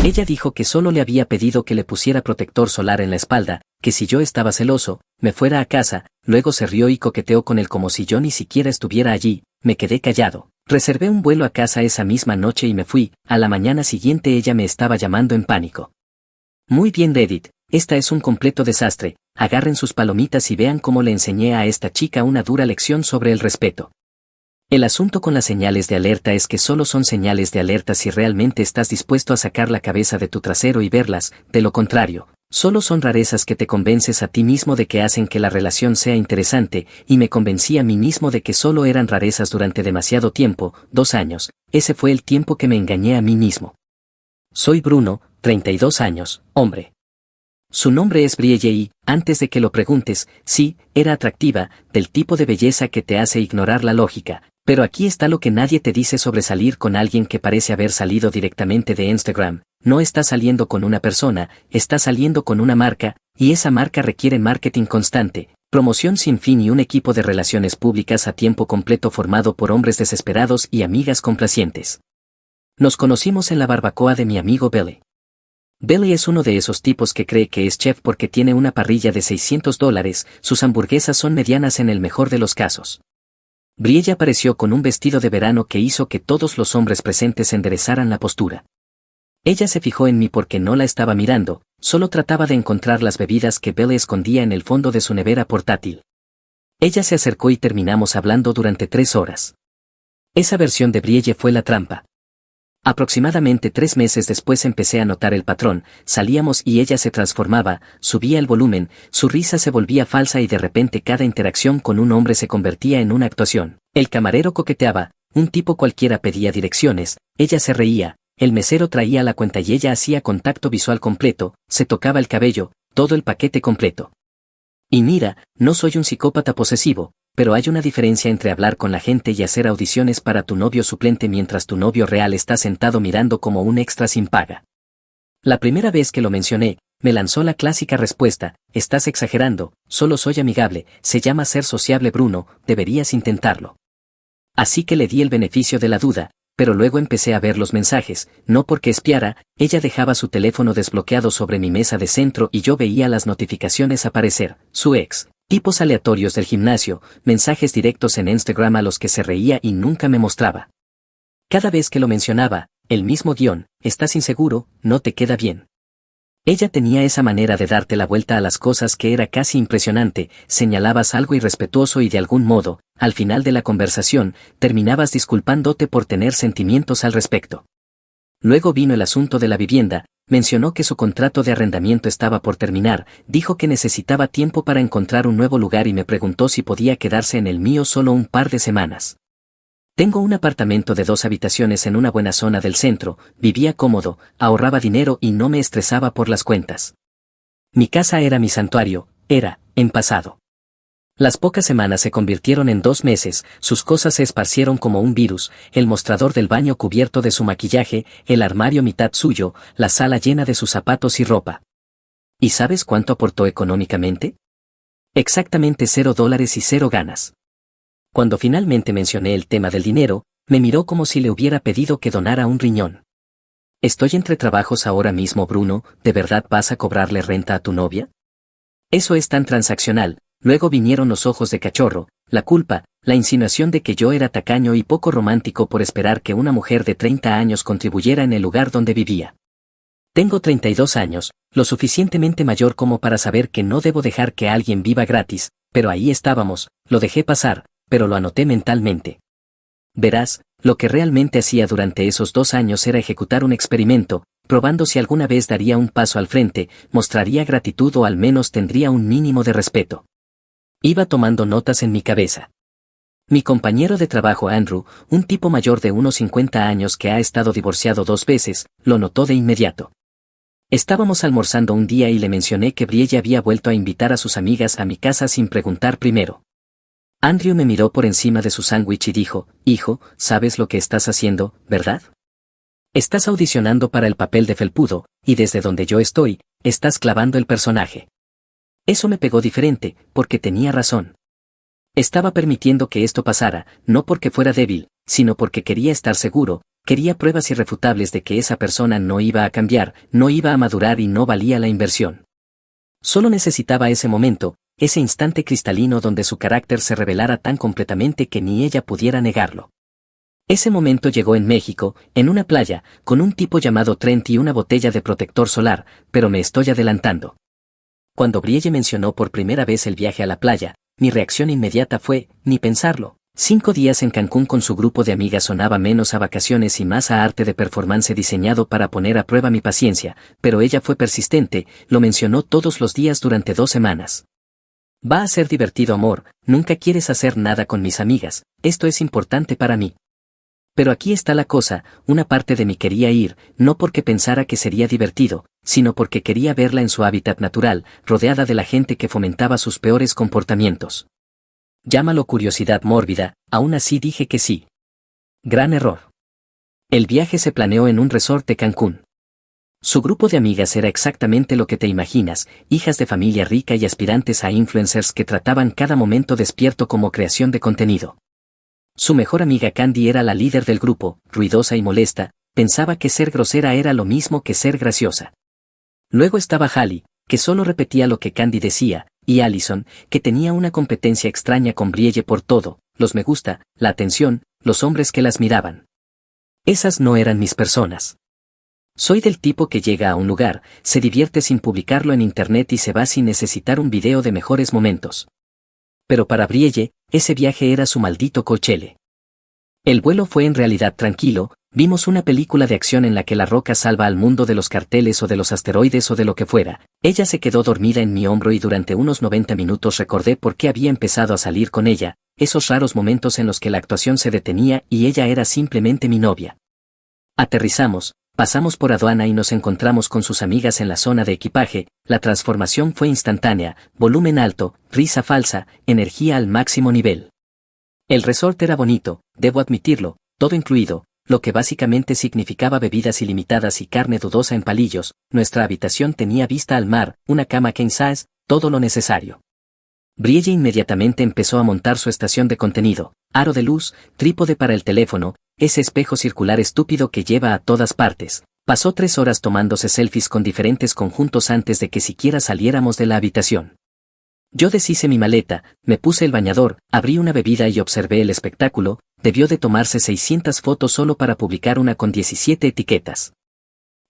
Ella dijo que solo le había pedido que le pusiera protector solar en la espalda, que si yo estaba celoso, me fuera a casa, luego se rió y coqueteó con él como si yo ni siquiera estuviera allí. Me quedé callado. Reservé un vuelo a casa esa misma noche y me fui. A la mañana siguiente ella me estaba llamando en pánico. Muy bien Reddit, esta es un completo desastre, agarren sus palomitas y vean cómo le enseñé a esta chica una dura lección sobre el respeto. El asunto con las señales de alerta es que solo son señales de alerta si realmente estás dispuesto a sacar la cabeza de tu trasero y verlas, de lo contrario, solo son rarezas que te convences a ti mismo de que hacen que la relación sea interesante, y me convencí a mí mismo de que solo eran rarezas durante demasiado tiempo, 2 años, ese fue el tiempo que me engañé a mí mismo. Soy Bruno, 32 años, hombre. Su nombre es Brielle y, antes de que lo preguntes, sí, era atractiva, del tipo de belleza que te hace ignorar la lógica, pero aquí está lo que nadie te dice sobre salir con alguien que parece haber salido directamente de Instagram. No estás saliendo con una persona, estás saliendo con una marca, y esa marca requiere marketing constante, promoción sin fin y un equipo de relaciones públicas a tiempo completo formado por hombres desesperados y amigas complacientes. Nos conocimos en la barbacoa de mi amigo Billy. Billy es uno de esos tipos que cree que es chef porque tiene una parrilla de $600, sus hamburguesas son medianas en el mejor de los casos. Brielle apareció con un vestido de verano que hizo que todos los hombres presentes enderezaran la postura. Ella se fijó en mí porque no la estaba mirando, solo trataba de encontrar las bebidas que Billy escondía en el fondo de su nevera portátil. Ella se acercó y terminamos hablando durante 3 horas. Esa versión de Brielle fue la trampa. Aproximadamente 3 meses después empecé a notar el patrón, salíamos y ella se transformaba, subía el volumen, su risa se volvía falsa y de repente cada interacción con un hombre se convertía en una actuación. El camarero coqueteaba, un tipo cualquiera pedía direcciones, ella se reía, el mesero traía la cuenta y ella hacía contacto visual completo, se tocaba el cabello, todo el paquete completo. Y mira, no soy un psicópata posesivo, pero hay una diferencia entre hablar con la gente y hacer audiciones para tu novio suplente mientras tu novio real está sentado mirando como un extra sin paga. La primera vez que lo mencioné, me lanzó la clásica respuesta, estás exagerando, solo soy amigable, se llama ser sociable Bruno, deberías intentarlo. Así que le di el beneficio de la duda, pero luego empecé a ver los mensajes, no porque espiara, ella dejaba su teléfono desbloqueado sobre mi mesa de centro y yo veía las notificaciones aparecer, su ex. Tipos aleatorios del gimnasio, mensajes directos en Instagram a los que se reía y nunca me mostraba. Cada vez que lo mencionaba, el mismo guión, estás inseguro, no te queda bien. Ella tenía esa manera de darte la vuelta a las cosas que era casi impresionante, señalabas algo irrespetuoso y de algún modo, al final de la conversación, terminabas disculpándote por tener sentimientos al respecto. Luego vino el asunto de la vivienda. Mencionó que su contrato de arrendamiento estaba por terminar, dijo que necesitaba tiempo para encontrar un nuevo lugar y me preguntó si podía quedarse en el mío solo un par de semanas. Tengo un apartamento de 2 habitaciones en una buena zona del centro, vivía cómodo, ahorraba dinero y no me estresaba por las cuentas. Mi casa era mi santuario, en pasado. Las pocas semanas se convirtieron en 2 meses, sus cosas se esparcieron como un virus, el mostrador del baño cubierto de su maquillaje, el armario mitad suyo, la sala llena de sus zapatos y ropa. ¿Y sabes cuánto aportó económicamente? Exactamente $0 y 0 ganas. Cuando finalmente mencioné el tema del dinero, me miró como si le hubiera pedido que donara un riñón. Estoy entre trabajos ahora mismo Bruno, ¿de verdad vas a cobrarle renta a tu novia? Eso es tan transaccional. Luego vinieron los ojos de cachorro, la culpa, la insinuación de que yo era tacaño y poco romántico por esperar que una mujer de 30 años contribuyera en el lugar donde vivía. Tengo 32 años, lo suficientemente mayor como para saber que no debo dejar que alguien viva gratis, pero ahí estábamos, lo dejé pasar, pero lo anoté mentalmente. Verás, lo que realmente hacía durante esos 2 años era ejecutar un experimento, probando si alguna vez daría un paso al frente, mostraría gratitud o al menos tendría un mínimo de respeto. Iba tomando notas en mi cabeza. Mi compañero de trabajo Andrew, un tipo mayor de unos 50 años que ha estado divorciado 2 veces, lo notó de inmediato. Estábamos almorzando un día y le mencioné que Brielle había vuelto a invitar a sus amigas a mi casa sin preguntar primero. Andrew me miró por encima de su sándwich y dijo, hijo, sabes lo que estás haciendo, ¿verdad? Estás audicionando para el papel de felpudo, y desde donde yo estoy, estás clavando el personaje. Eso me pegó diferente, porque tenía razón. Estaba permitiendo que esto pasara, no porque fuera débil, sino porque quería estar seguro, Quería pruebas irrefutables de que esa persona no iba a cambiar, no iba a madurar y no valía la inversión. Solo necesitaba ese momento, ese instante cristalino donde su carácter se revelara tan completamente que ni ella pudiera negarlo. Ese momento llegó en México, en una playa, con un tipo llamado Trent y una botella de protector solar, pero me estoy adelantando. Cuando Brielle mencionó por primera vez el viaje a la playa, mi reacción inmediata fue, ni pensarlo. 5 días en Cancún con su grupo de amigas sonaba menos a vacaciones y más a arte de performance diseñado para poner a prueba mi paciencia, pero ella fue persistente, lo mencionó todos los días durante 2 semanas. Va a ser divertido, amor, nunca quieres hacer nada con mis amigas, esto es importante para mí. Pero aquí está la cosa, una parte de mí quería ir, no porque pensara que sería divertido, sino porque quería verla en su hábitat natural, rodeada de la gente que fomentaba sus peores comportamientos. Llámalo curiosidad mórbida, aún así dije que sí. Gran error. El viaje se planeó en un resort de Cancún. Su grupo de amigas era exactamente lo que te imaginas, hijas de familia rica y aspirantes a influencers que trataban cada momento despierto como creación de contenido. Su mejor amiga Candy era la líder del grupo, ruidosa y molesta, pensaba que ser grosera era lo mismo que ser graciosa. Luego estaba Hallie, que solo repetía lo que Candy decía, y Allison, que tenía una competencia extraña con Brielle por todo, los me gusta, la atención, los hombres que las miraban. Esas no eran mis personas. Soy del tipo que llega a un lugar, se divierte sin publicarlo en internet y se va sin necesitar un video de mejores momentos. Pero para Brielle, ese viaje era su maldito Coachelle. El vuelo fue en realidad tranquilo, vimos una película de acción en la que La Roca salva al mundo de los carteles o de los asteroides o de lo que fuera. Ella se quedó dormida en mi hombro y durante unos 90 minutos recordé por qué había empezado a salir con ella, esos raros momentos en los que la actuación se detenía y ella era simplemente mi novia. Aterrizamos, pasamos por aduana y nos encontramos con sus amigas en la zona de equipaje, la transformación fue instantánea, volumen alto, risa falsa, energía al máximo nivel. El resort era bonito, debo admitirlo, todo incluido, lo que básicamente significaba bebidas ilimitadas y carne dudosa en palillos, nuestra habitación tenía vista al mar, una cama king size, todo lo necesario. Brielle inmediatamente empezó a montar su estación de contenido, aro de luz, trípode para el teléfono, ese espejo circular estúpido que lleva a todas partes. Pasó 3 horas tomándose selfies con diferentes conjuntos antes de que siquiera saliéramos de la habitación. Yo deshice mi maleta, me puse el bañador, abrí una bebida y observé el espectáculo, debió de tomarse 600 fotos solo para publicar una con 17 etiquetas.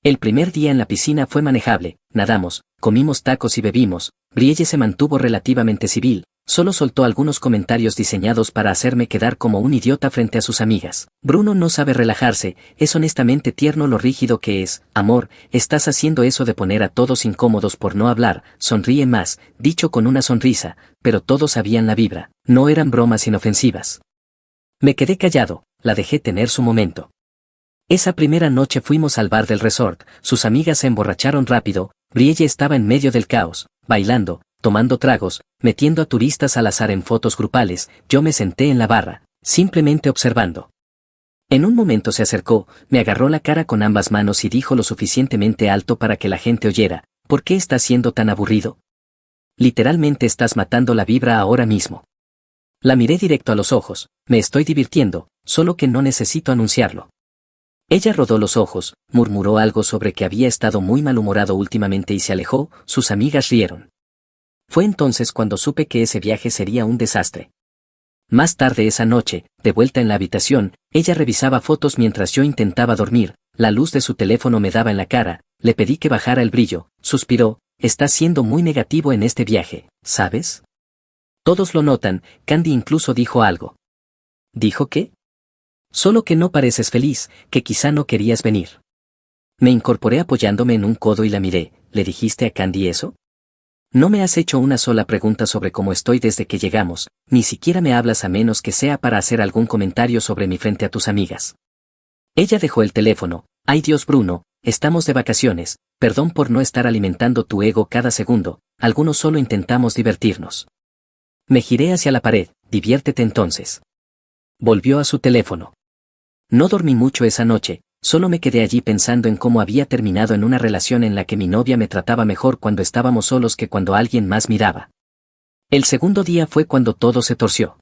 El primer día en la piscina fue manejable, nadamos, comimos tacos y bebimos, Brielle se mantuvo relativamente civil, solo soltó algunos comentarios diseñados para hacerme quedar como un idiota frente a sus amigas. Bruno no sabe relajarse, es honestamente tierno lo rígido que es, amor, estás haciendo eso de poner a todos incómodos por no hablar, sonríe más, dicho con una sonrisa, pero todos sabían la vibra, no eran bromas inofensivas. Me quedé callado, la dejé tener su momento. Esa primera noche fuimos al bar del resort, sus amigas se emborracharon rápido, Brielle estaba en medio del caos, bailando, tomando tragos, metiendo a turistas al azar en fotos grupales, yo me senté en la barra, simplemente observando. En un momento se acercó, me agarró la cara con ambas manos y dijo lo suficientemente alto para que la gente oyera, ¿por qué estás siendo tan aburrido? Literalmente estás matando la vibra ahora mismo. La miré directo a los ojos, me estoy divirtiendo, solo que no necesito anunciarlo. Ella rodó los ojos, murmuró algo sobre que había estado muy malhumorado últimamente y se alejó, sus amigas rieron. Fue entonces cuando supe que ese viaje sería un desastre. Más tarde esa noche, de vuelta en la habitación, ella revisaba fotos mientras yo intentaba dormir, la luz de su teléfono me daba en la cara, le pedí que bajara el brillo, suspiró, estás siendo muy negativo en este viaje, ¿sabes? Todos lo notan, Candy incluso dijo algo. ¿Dijo qué? Solo que no pareces feliz, que quizá no querías venir. Me incorporé apoyándome en un codo y la miré, ¿le dijiste a Candy eso? No me has hecho una sola pregunta sobre cómo estoy desde que llegamos, ni siquiera me hablas a menos que sea para hacer algún comentario sobre mí frente a tus amigas. Ella dejó el teléfono, ay Dios Bruno, estamos de vacaciones, perdón por no estar alimentando tu ego cada segundo, algunos solo intentamos divertirnos. Me giré hacia la pared, diviértete entonces. Volvió a su teléfono. No dormí mucho esa noche, solo me quedé allí pensando en cómo había terminado en una relación en la que mi novia me trataba mejor cuando estábamos solos que cuando alguien más miraba. El segundo día fue cuando todo se torció.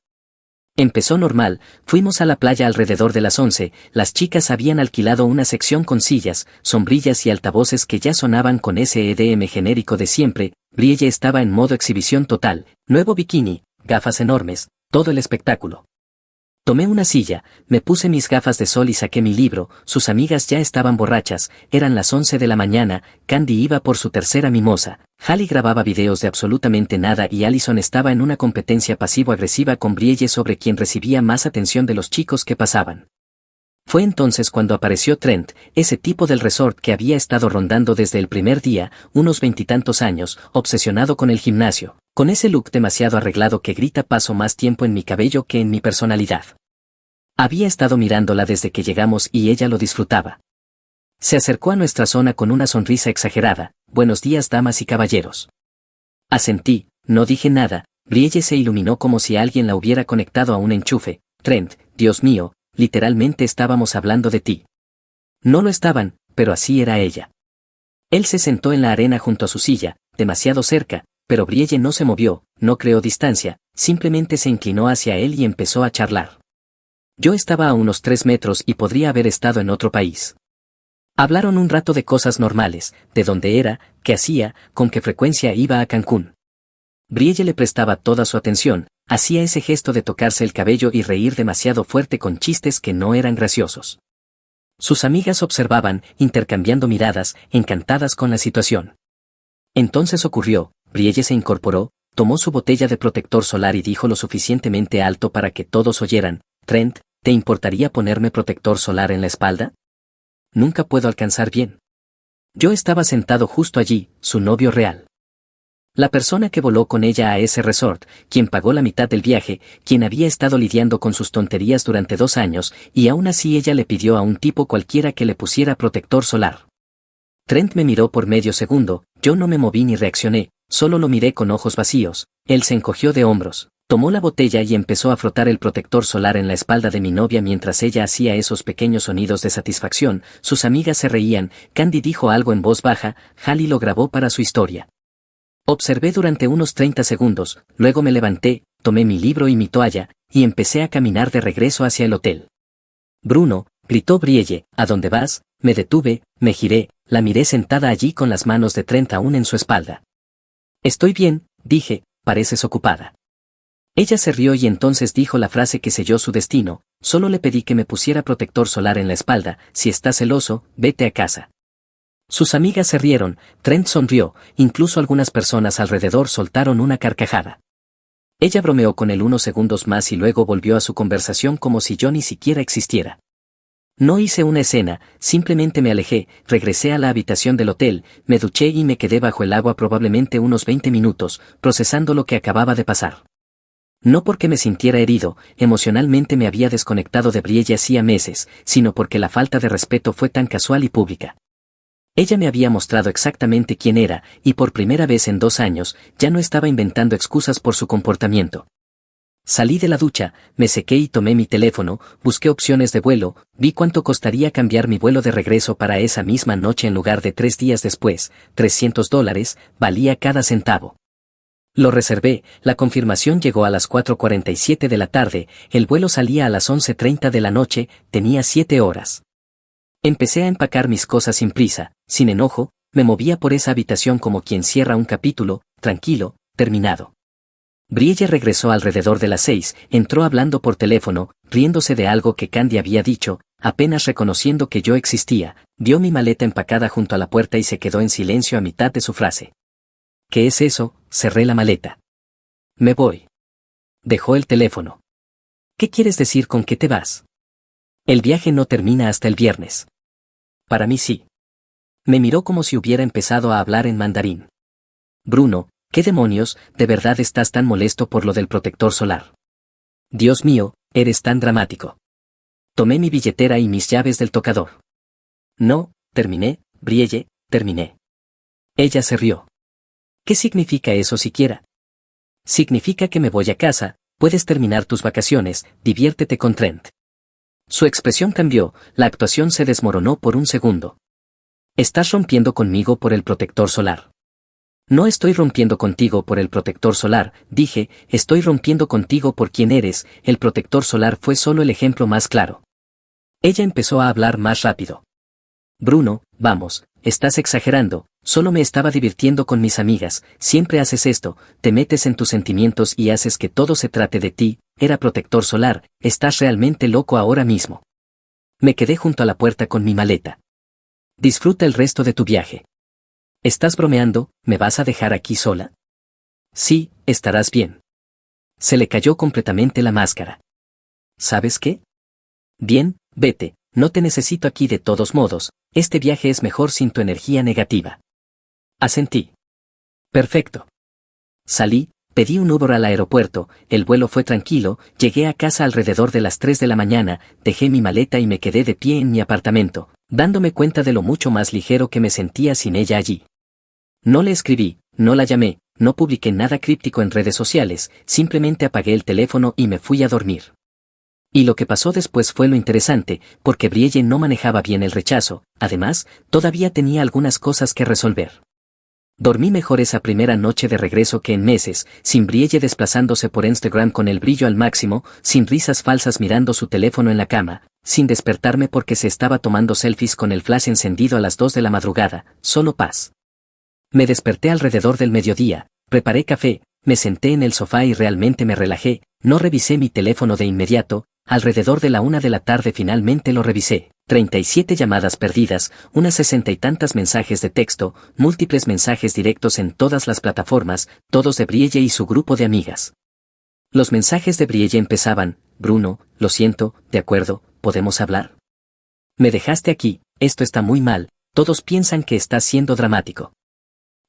Empezó normal, fuimos a la playa alrededor de las 11, las chicas habían alquilado una sección con sillas, sombrillas y altavoces que ya sonaban con ese EDM genérico de siempre. Brielle estaba en modo exhibición total, nuevo bikini, gafas enormes, todo el espectáculo. Tomé una silla, me puse mis gafas de sol y saqué mi libro. Sus amigas ya estaban borrachas, eran las 11 de la mañana, Candy iba por su tercera mimosa, Hallie grababa videos de absolutamente nada y Allison estaba en una competencia pasivo-agresiva con Brielle sobre quien recibía más atención de los chicos que pasaban. Fue entonces cuando apareció Trent, ese tipo del resort que había estado rondando desde el primer día, unos 20 años, obsesionado con el gimnasio, con ese look demasiado arreglado que grita paso más tiempo en mi cabello que en mi personalidad. Había estado mirándola desde que llegamos y ella lo disfrutaba. Se acercó a nuestra zona con una sonrisa exagerada. Buenos días, damas y caballeros. Asentí, no dije nada. Brielle se iluminó como si alguien la hubiera conectado a un enchufe. Trent, Dios mío, literalmente estábamos hablando de ti. No lo estaban, pero así era ella. Él se sentó en la arena junto a su silla, demasiado cerca, pero Brielle no se movió, no creó distancia, simplemente se inclinó hacia él y empezó a charlar. Yo estaba a unos 3 metros y podría haber estado en otro país. Hablaron un rato de cosas normales, de dónde era, qué hacía, con qué frecuencia iba a Cancún. Brielle le prestaba toda su atención, hacía ese gesto de tocarse el cabello y reír demasiado fuerte con chistes que no eran graciosos. Sus amigas observaban, intercambiando miradas, encantadas con la situación. Entonces ocurrió, Brielle se incorporó, tomó su botella de protector solar y dijo lo suficientemente alto para que todos oyeran: Trent, ¿te importaría ponerme protector solar en la espalda? Nunca puedo alcanzar bien. Yo estaba sentado justo allí, su novio real. La persona que voló con ella a ese resort, quien pagó la mitad del viaje, quien había estado lidiando con sus tonterías durante 2 años, y aún así ella le pidió a un tipo cualquiera que le pusiera protector solar. Trent me miró por medio segundo, yo no me moví ni reaccioné, solo lo miré con ojos vacíos. Él se encogió de hombros, tomó la botella y empezó a frotar el protector solar en la espalda de mi novia mientras ella hacía esos pequeños sonidos de satisfacción. Sus amigas se reían, Candy dijo algo en voz baja, Hallie lo grabó para su historia. Observé durante unos 30 segundos, luego me levanté, tomé mi libro y mi toalla, y empecé a caminar de regreso hacia el hotel. Bruno, gritó Brielle, ¿a dónde vas? Me detuve, me giré, la miré sentada allí con las manos de Trent aún en su espalda. Estoy bien, dije, pareces ocupada. Ella se rió y entonces dijo la frase que selló su destino: solo le pedí que me pusiera protector solar en la espalda, si estás celoso, vete a casa. Sus amigas se rieron, Trent sonrió, incluso algunas personas alrededor soltaron una carcajada. Ella bromeó con él unos segundos más y luego volvió a su conversación como si yo ni siquiera existiera. No hice una escena, simplemente me alejé, regresé a la habitación del hotel, me duché y me quedé bajo el agua probablemente unos 20 minutos, procesando lo que acababa de pasar. No porque me sintiera herido, emocionalmente me había desconectado de Brielle hacía meses, sino porque la falta de respeto fue tan casual y pública. Ella me había mostrado exactamente quién era, y por primera vez en 2 años, ya no estaba inventando excusas por su comportamiento. Salí de la ducha, me sequé y tomé mi teléfono, busqué opciones de vuelo, vi cuánto costaría cambiar mi vuelo de regreso para esa misma noche en lugar de 3 días después, $300, valía cada centavo. Lo reservé, la confirmación llegó a las 4:47 de la tarde, el vuelo salía a las 11:30 de la noche, tenía 7 horas. Empecé a empacar mis cosas sin prisa, sin enojo, me movía por esa habitación como quien cierra un capítulo, tranquilo, terminado. Brielle regresó alrededor de las 6, entró hablando por teléfono, riéndose de algo que Candy había dicho, apenas reconociendo que yo existía, vio mi maleta empacada junto a la puerta y se quedó en silencio a mitad de su frase. ¿Qué es eso? Cerré la maleta. Me voy. Dejó el teléfono. ¿Qué quieres decir con que te vas? El viaje no termina hasta el viernes. Para mí sí. Me miró como si hubiera empezado a hablar en mandarín. Bruno, ¿qué demonios, de verdad estás tan molesto por lo del protector solar? Dios mío, eres tan dramático. Tomé mi billetera y mis llaves del tocador. No, terminé, Brielle, terminé. Ella se rió. ¿Qué significa eso siquiera? Significa que me voy a casa, puedes terminar tus vacaciones, diviértete con Trent. Su expresión cambió, la actuación se desmoronó por un segundo. ¿Estás rompiendo conmigo por el protector solar? No estoy rompiendo contigo por el protector solar, dije, estoy rompiendo contigo por quien eres, el protector solar fue solo el ejemplo más claro. Ella empezó a hablar más rápido. Bruno, vamos, estás exagerando, solo me estaba divirtiendo con mis amigas, siempre haces esto, te metes en tus sentimientos y haces que todo se trate de ti, era protector solar, estás realmente loco ahora mismo. Me quedé junto a la puerta con mi maleta. Disfruta el resto de tu viaje. ¿Estás bromeando? ¿Me vas a dejar aquí sola? Sí, estarás bien. Se le cayó completamente la máscara. ¿Sabes qué? Bien, vete, no te necesito aquí de todos modos, este viaje es mejor sin tu energía negativa. Asentí. Perfecto. Salí, pedí un Uber al aeropuerto, el vuelo fue tranquilo, llegué a casa alrededor de las 3 de la mañana, dejé mi maleta y me quedé de pie en mi apartamento, dándome cuenta de lo mucho más ligero que me sentía sin ella allí. No le escribí, no la llamé, no publiqué nada críptico en redes sociales, simplemente apagué el teléfono y me fui a dormir. Y lo que pasó después fue lo interesante, porque Brielle no manejaba bien el rechazo, además, todavía tenía algunas cosas que resolver. Dormí mejor esa primera noche de regreso que en meses, sin Brielle desplazándose por Instagram con el brillo al máximo, sin risas falsas mirando su teléfono en la cama, sin despertarme porque se estaba tomando selfies con el flash encendido a las 2 de la madrugada, solo paz. Me desperté alrededor del mediodía, preparé café, me senté en el sofá y realmente me relajé, no revisé mi teléfono de inmediato, alrededor de la 1 de la tarde finalmente lo revisé, 37 llamadas perdidas, unas 60 y tantas mensajes de texto, múltiples mensajes directos en todas las plataformas, todos de Brielle y su grupo de amigas. Los mensajes de Brielle empezaban, Bruno, lo siento, de acuerdo, ¿podemos hablar? Me dejaste aquí, esto está muy mal, todos piensan que estás siendo dramático.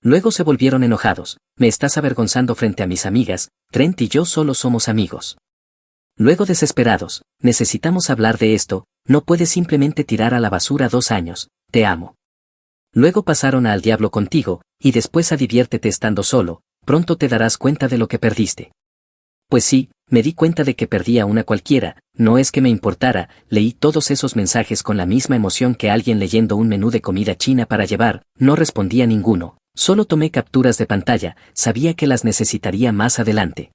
Luego se volvieron enojados, me estás avergonzando frente a mis amigas, Trent y yo solo somos amigos. Luego desesperados, necesitamos hablar de esto, no puedes simplemente tirar a la basura 2 años, te amo. Luego pasaron a al diablo contigo, y después a diviértete estando solo, pronto te darás cuenta de lo que perdiste. Pues sí, me di cuenta de que perdí a una cualquiera, no es que me importara, leí todos esos mensajes con la misma emoción que alguien leyendo un menú de comida china para llevar, no respondí a ninguno, solo tomé capturas de pantalla, sabía que las necesitaría más adelante.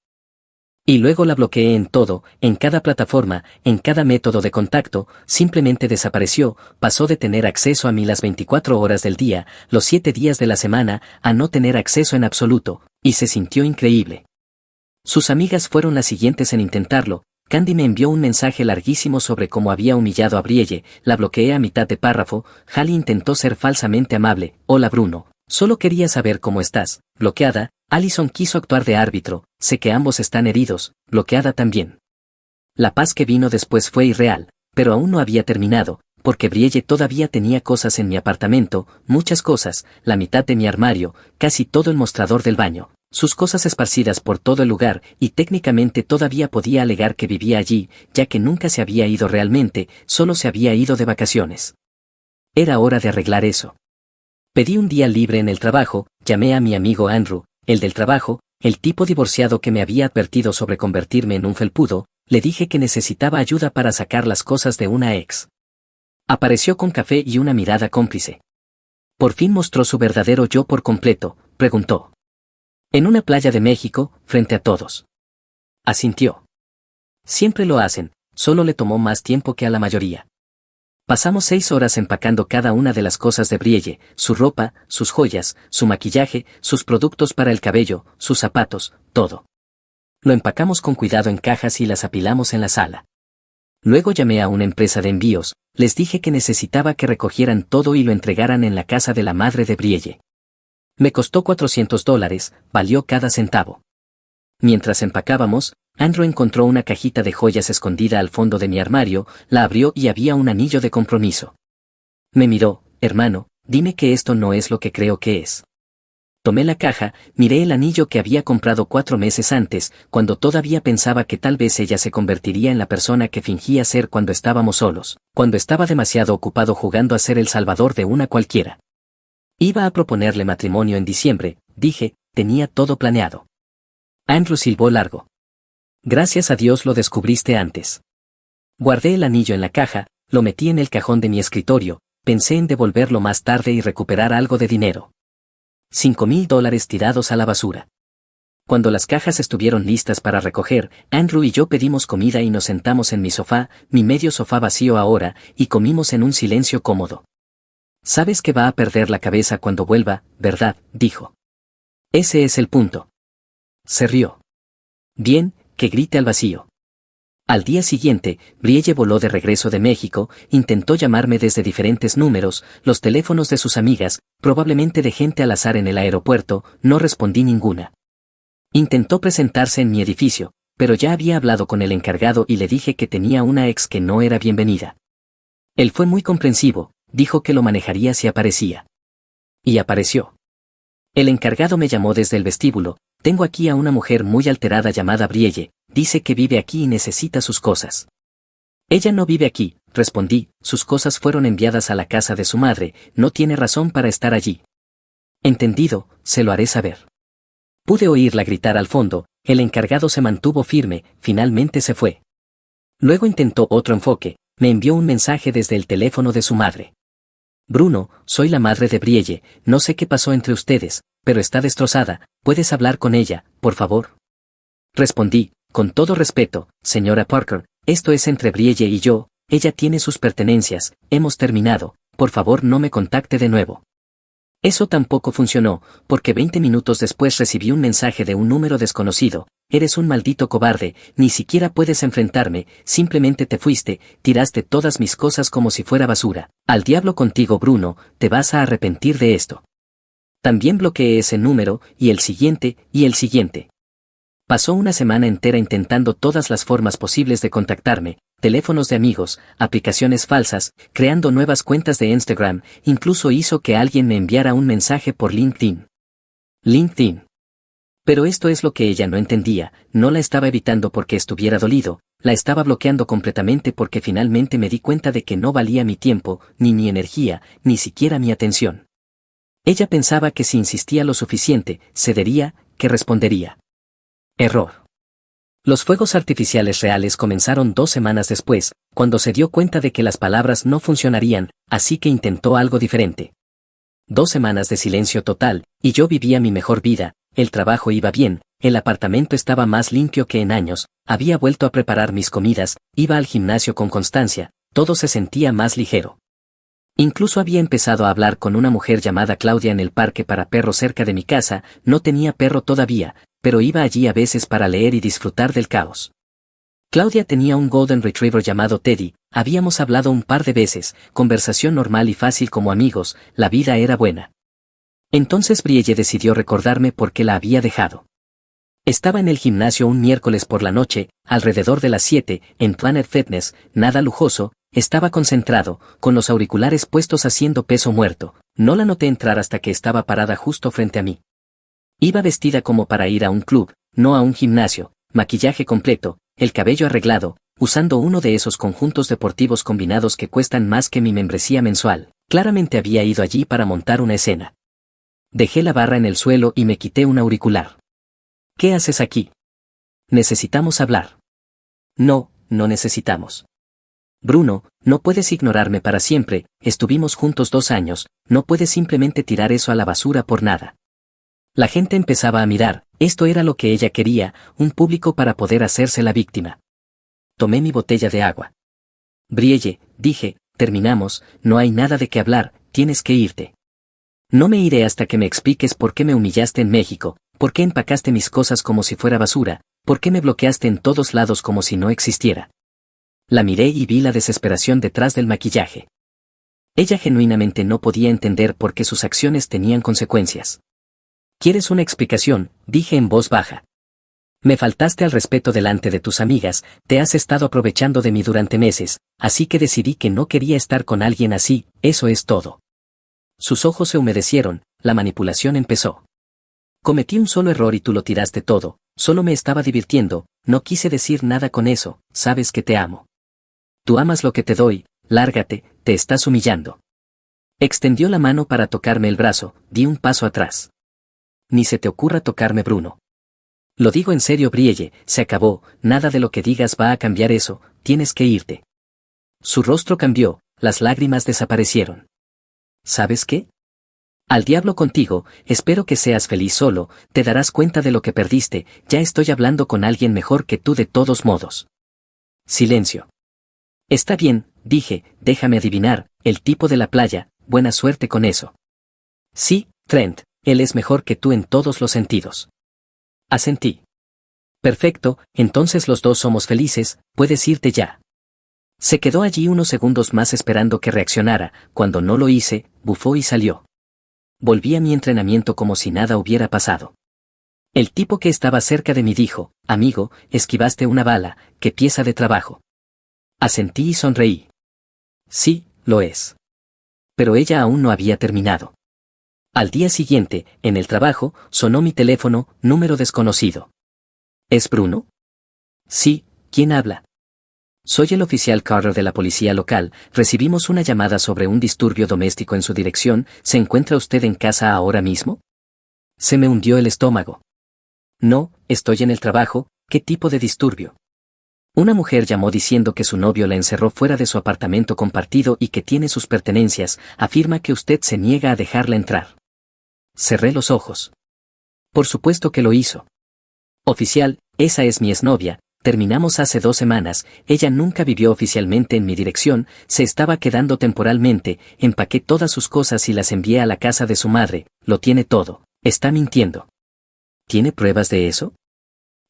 Y luego la bloqueé en todo, en cada plataforma, en cada método de contacto, simplemente desapareció, pasó de tener acceso a mí las 24 horas del día, los 7 días de la semana, a no tener acceso en absoluto, y se sintió increíble. Sus amigas fueron las siguientes en intentarlo. Candy me envió un mensaje larguísimo sobre cómo había humillado a Brielle, la bloqueé a mitad de párrafo, Hallie intentó ser falsamente amable, hola Bruno, solo quería saber cómo estás, bloqueada, Allison quiso actuar de árbitro, sé que ambos están heridos, bloqueada también. La paz que vino después fue irreal, pero aún no había terminado, porque Brielle todavía tenía cosas en mi apartamento, muchas cosas, la mitad de mi armario, casi todo el mostrador del baño, sus cosas esparcidas por todo el lugar, y técnicamente todavía podía alegar que vivía allí, ya que nunca se había ido realmente, solo se había ido de vacaciones. Era hora de arreglar eso. Pedí un día libre en el trabajo, llamé a mi amigo Andrew, el del trabajo, el tipo divorciado que me había advertido sobre convertirme en un felpudo, le dije que necesitaba ayuda para sacar las cosas de una ex. Apareció con café y una mirada cómplice. Por fin mostró su verdadero yo por completo, preguntó. En una playa de México, frente a todos. Asintió. Siempre lo hacen, solo le tomó más tiempo que a la mayoría. Pasamos 6 horas empacando cada una de las cosas de Brielle, su ropa, sus joyas, su maquillaje, sus productos para el cabello, sus zapatos, todo. Lo empacamos con cuidado en cajas y las apilamos en la sala. Luego llamé a una empresa de envíos, les dije que necesitaba que recogieran todo y lo entregaran en la casa de la madre de Brielle. Me costó $400, valió cada centavo. Mientras empacábamos, Andrew encontró una cajita de joyas escondida al fondo de mi armario, la abrió y había un anillo de compromiso. Me miró, hermano, dime que esto no es lo que creo que es. Tomé la caja, miré el anillo que había comprado 4 meses antes, cuando todavía pensaba que tal vez ella se convertiría en la persona que fingía ser cuando estábamos solos, cuando estaba demasiado ocupado jugando a ser el salvador de una cualquiera. Iba a proponerle matrimonio en diciembre, dije, tenía todo planeado. Andrew silbó largo. Gracias a Dios lo descubriste antes. Guardé el anillo en la caja, lo metí en el cajón de mi escritorio, pensé en devolverlo más tarde y recuperar algo de dinero. $5,000 tirados a la basura. Cuando las cajas estuvieron listas para recoger, Andrew y yo pedimos comida y nos sentamos en mi sofá, mi medio sofá vacío ahora, y comimos en un silencio cómodo. Sabes que va a perder la cabeza cuando vuelva, ¿verdad?, dijo. Ese es el punto. Se rió. Bien, que grite al vacío. Al día siguiente, Brielle voló de regreso de México, intentó llamarme desde diferentes números, los teléfonos de sus amigas, probablemente de gente al azar en el aeropuerto, no respondí ninguna. Intentó presentarse en mi edificio, pero ya había hablado con el encargado y le dije que tenía una ex que no era bienvenida. Él fue muy comprensivo, dijo que lo manejaría si aparecía. Y apareció. El encargado me llamó desde el vestíbulo. Tengo aquí a una mujer muy alterada llamada Brielle, dice que vive aquí y necesita sus cosas. Ella no vive aquí, respondí, sus cosas fueron enviadas a la casa de su madre, no tiene razón para estar allí. Entendido, se lo haré saber. Pude oírla gritar al fondo, el encargado se mantuvo firme, finalmente se fue. Luego intentó otro enfoque, me envió un mensaje desde el teléfono de su madre. Bruno, soy la madre de Brielle, no sé qué pasó entre ustedes, pero está destrozada, ¿puedes hablar con ella, por favor? Respondí, con todo respeto, señora Parker, esto es entre Brielle y yo, ella tiene sus pertenencias, hemos terminado, por favor no me contacte de nuevo. Eso tampoco funcionó, porque 20 minutos después recibí un mensaje de un número desconocido, eres un maldito cobarde, ni siquiera puedes enfrentarme, simplemente te fuiste, tiraste todas mis cosas como si fuera basura, al diablo contigo Bruno, te vas a arrepentir de esto. También bloqueé ese número, y el siguiente, y el siguiente. Pasó una semana entera intentando todas las formas posibles de contactarme, teléfonos de amigos, aplicaciones falsas, creando nuevas cuentas de Instagram, incluso hizo que alguien me enviara un mensaje por LinkedIn. LinkedIn. Pero esto es lo que ella no entendía, no la estaba evitando porque estuviera dolido, la estaba bloqueando completamente porque finalmente me di cuenta de que no valía mi tiempo, ni mi energía, ni siquiera mi atención. Ella pensaba que si insistía lo suficiente, cedería, que respondería. Error. Los fuegos artificiales reales comenzaron 2 semanas después, cuando se dio cuenta de que las palabras no funcionarían, así que intentó algo diferente. 2 semanas de silencio total, y yo vivía mi mejor vida, el trabajo iba bien, el apartamento estaba más limpio que en años, había vuelto a preparar mis comidas, iba al gimnasio con constancia, todo se sentía más ligero. Incluso había empezado a hablar con una mujer llamada Claudia en el parque para perros cerca de mi casa, no tenía perro todavía, pero iba allí a veces para leer y disfrutar del caos. Claudia tenía un Golden Retriever llamado Teddy, habíamos hablado un par de veces, conversación normal y fácil como amigos, la vida era buena. Entonces Brielle decidió recordarme por qué la había dejado. Estaba en el gimnasio un miércoles por la noche, alrededor de las 7, en Planet Fitness, nada lujoso, estaba concentrado, con los auriculares puestos haciendo peso muerto, no la noté entrar hasta que estaba parada justo frente a mí. Iba vestida como para ir a un club, no a un gimnasio, maquillaje completo, el cabello arreglado, usando uno de esos conjuntos deportivos combinados que cuestan más que mi membresía mensual, claramente había ido allí para montar una escena. Dejé la barra en el suelo y me quité un auricular. ¿Qué haces aquí? Necesitamos hablar. No, no necesitamos. Bruno, no puedes ignorarme para siempre, estuvimos juntos 2 años, no puedes simplemente tirar eso a la basura por nada. La gente empezaba a mirar, esto era lo que ella quería, un público para poder hacerse la víctima. Tomé mi botella de agua. Brielle, dije, terminamos, no hay nada de qué hablar, tienes que irte. No me iré hasta que me expliques por qué me humillaste en México, por qué empacaste mis cosas como si fuera basura, por qué me bloqueaste en todos lados como si no existiera. La miré y vi la desesperación detrás del maquillaje. Ella genuinamente no podía entender por qué sus acciones tenían consecuencias. ¿Quieres una explicación?, dije en voz baja. Me faltaste al respeto delante de tus amigas, te has estado aprovechando de mí durante meses, así que decidí que no quería estar con alguien así, eso es todo. Sus ojos se humedecieron, la manipulación empezó. Cometí un solo error y tú lo tiraste todo, solo me estaba divirtiendo, no quise decir nada con eso, sabes que te amo. Tú amas lo que te doy, lárgate, te estás humillando. Extendió la mano para tocarme el brazo, di un paso atrás. Ni se te ocurra tocarme, Bruno. Lo digo en serio, Brielle, se acabó, nada de lo que digas va a cambiar eso, tienes que irte. Su rostro cambió, las lágrimas desaparecieron. ¿Sabes qué? Al diablo contigo, espero que seas feliz solo, te darás cuenta de lo que perdiste, ya estoy hablando con alguien mejor que tú de todos modos. Silencio. Está bien, dije, déjame adivinar, el tipo de la playa, buena suerte con eso. Sí, Trent, él es mejor que tú en todos los sentidos. Asentí. Perfecto, entonces los dos somos felices, puedes irte ya. Se quedó allí unos segundos más esperando que reaccionara, cuando no lo hice, bufó y salió. Volví a mi entrenamiento como si nada hubiera pasado. El tipo que estaba cerca de mí dijo, amigo, esquivaste una bala, qué pieza de trabajo. Asentí y sonreí. Sí, lo es. Pero ella aún no había terminado. Al día siguiente, en el trabajo, sonó mi teléfono, número desconocido. ¿Es Bruno? Sí, ¿quién habla? Soy el oficial Carter de la policía local, recibimos una llamada sobre un disturbio doméstico en su dirección, ¿se encuentra usted en casa ahora mismo? Se me hundió el estómago. No, estoy en el trabajo, ¿qué tipo de disturbio? Una mujer llamó diciendo que su novio la encerró fuera de su apartamento compartido y que tiene sus pertenencias, afirma que usted se niega a dejarla entrar. Cerré los ojos. Por supuesto que lo hizo. Oficial, esa es mi exnovia. Terminamos hace 2 semanas, ella nunca vivió oficialmente en mi dirección, se estaba quedando temporalmente, empaqué todas sus cosas y las envié a la casa de su madre, lo tiene todo, está mintiendo. ¿Tiene pruebas de eso?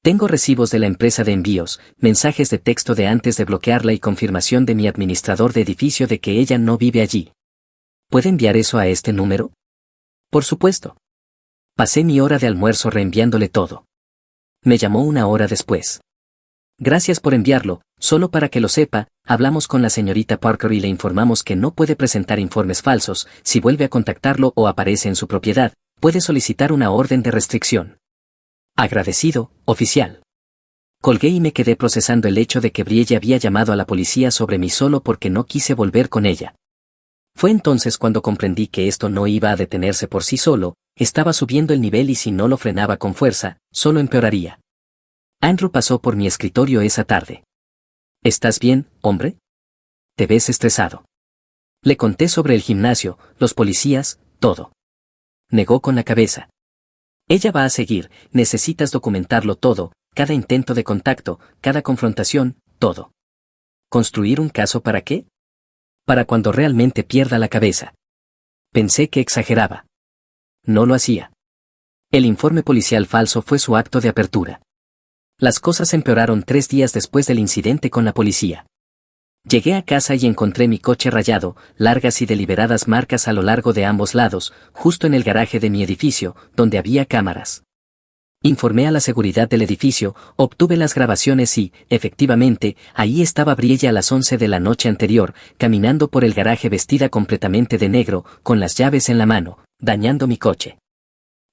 Tengo recibos de la empresa de envíos, mensajes de texto de antes de bloquearla y confirmación de mi administrador de edificio de que ella no vive allí. ¿Puede enviar eso a este número? Por supuesto. Pasé mi hora de almuerzo reenviándole todo. Me llamó 1 hora después. Gracias por enviarlo, solo para que lo sepa, hablamos con la señorita Parker y le informamos que no puede presentar informes falsos, si vuelve a contactarlo o aparece en su propiedad, puede solicitar una orden de restricción. Agradecido, oficial. Colgué y me quedé procesando el hecho de que Brielle había llamado a la policía sobre mí solo porque no quise volver con ella. Fue entonces cuando comprendí que esto no iba a detenerse por sí solo, estaba subiendo el nivel y si no lo frenaba con fuerza, solo empeoraría. Andrew pasó por mi escritorio esa tarde. ¿Estás bien, hombre? Te ves estresado. Le conté sobre el gimnasio, los policías, todo. Negó con la cabeza. Ella va a seguir, necesitas documentarlo todo, cada intento de contacto, cada confrontación, todo. ¿Construir un caso para qué? Para cuando realmente pierda la cabeza. Pensé que exageraba. No lo hacía. El informe policial falso fue su acto de apertura. Las cosas empeoraron 3 días después del incidente con la policía. Llegué a casa y encontré mi coche rayado, largas y deliberadas marcas a lo largo de ambos lados, justo en el garaje de mi edificio, donde había cámaras. Informé a la seguridad del edificio, obtuve las grabaciones y, efectivamente, ahí estaba Brielle a las 11 de la noche anterior, caminando por el garaje vestida completamente de negro, con las llaves en la mano, dañando mi coche.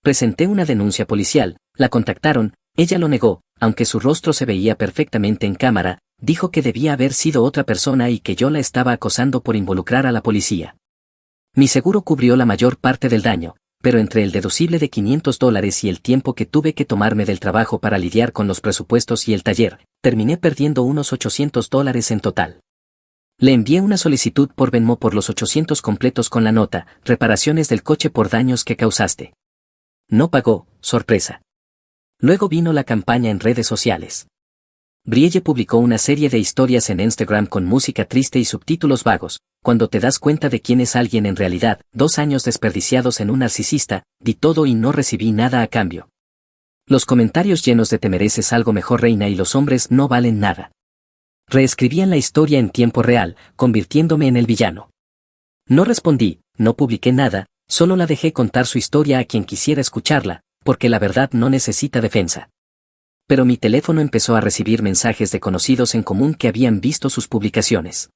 Presenté una denuncia policial, la contactaron, ella lo negó, aunque su rostro se veía perfectamente en cámara, dijo que debía haber sido otra persona y que yo la estaba acosando por involucrar a la policía. Mi seguro cubrió la mayor parte del daño, pero entre el deducible de $500 y el tiempo que tuve que tomarme del trabajo para lidiar con los presupuestos y el taller, terminé perdiendo unos $800 en total. Le envié una solicitud por Venmo por los 800 completos con la nota, reparaciones del coche por daños que causaste. No pagó, sorpresa. Luego vino la campaña en redes sociales. Brielle publicó una serie de historias en Instagram con música triste y subtítulos vagos, cuando te das cuenta de quién es alguien en realidad, 2 años desperdiciados en un narcisista, di todo y no recibí nada a cambio. Los comentarios llenos de te mereces algo mejor reina y los hombres no valen nada. Reescribían la historia en tiempo real, convirtiéndome en el villano. No respondí, no publiqué nada, solo la dejé contar su historia a quien quisiera escucharla, porque la verdad no necesita defensa. Pero mi teléfono empezó a recibir mensajes de conocidos en común que habían visto sus publicaciones.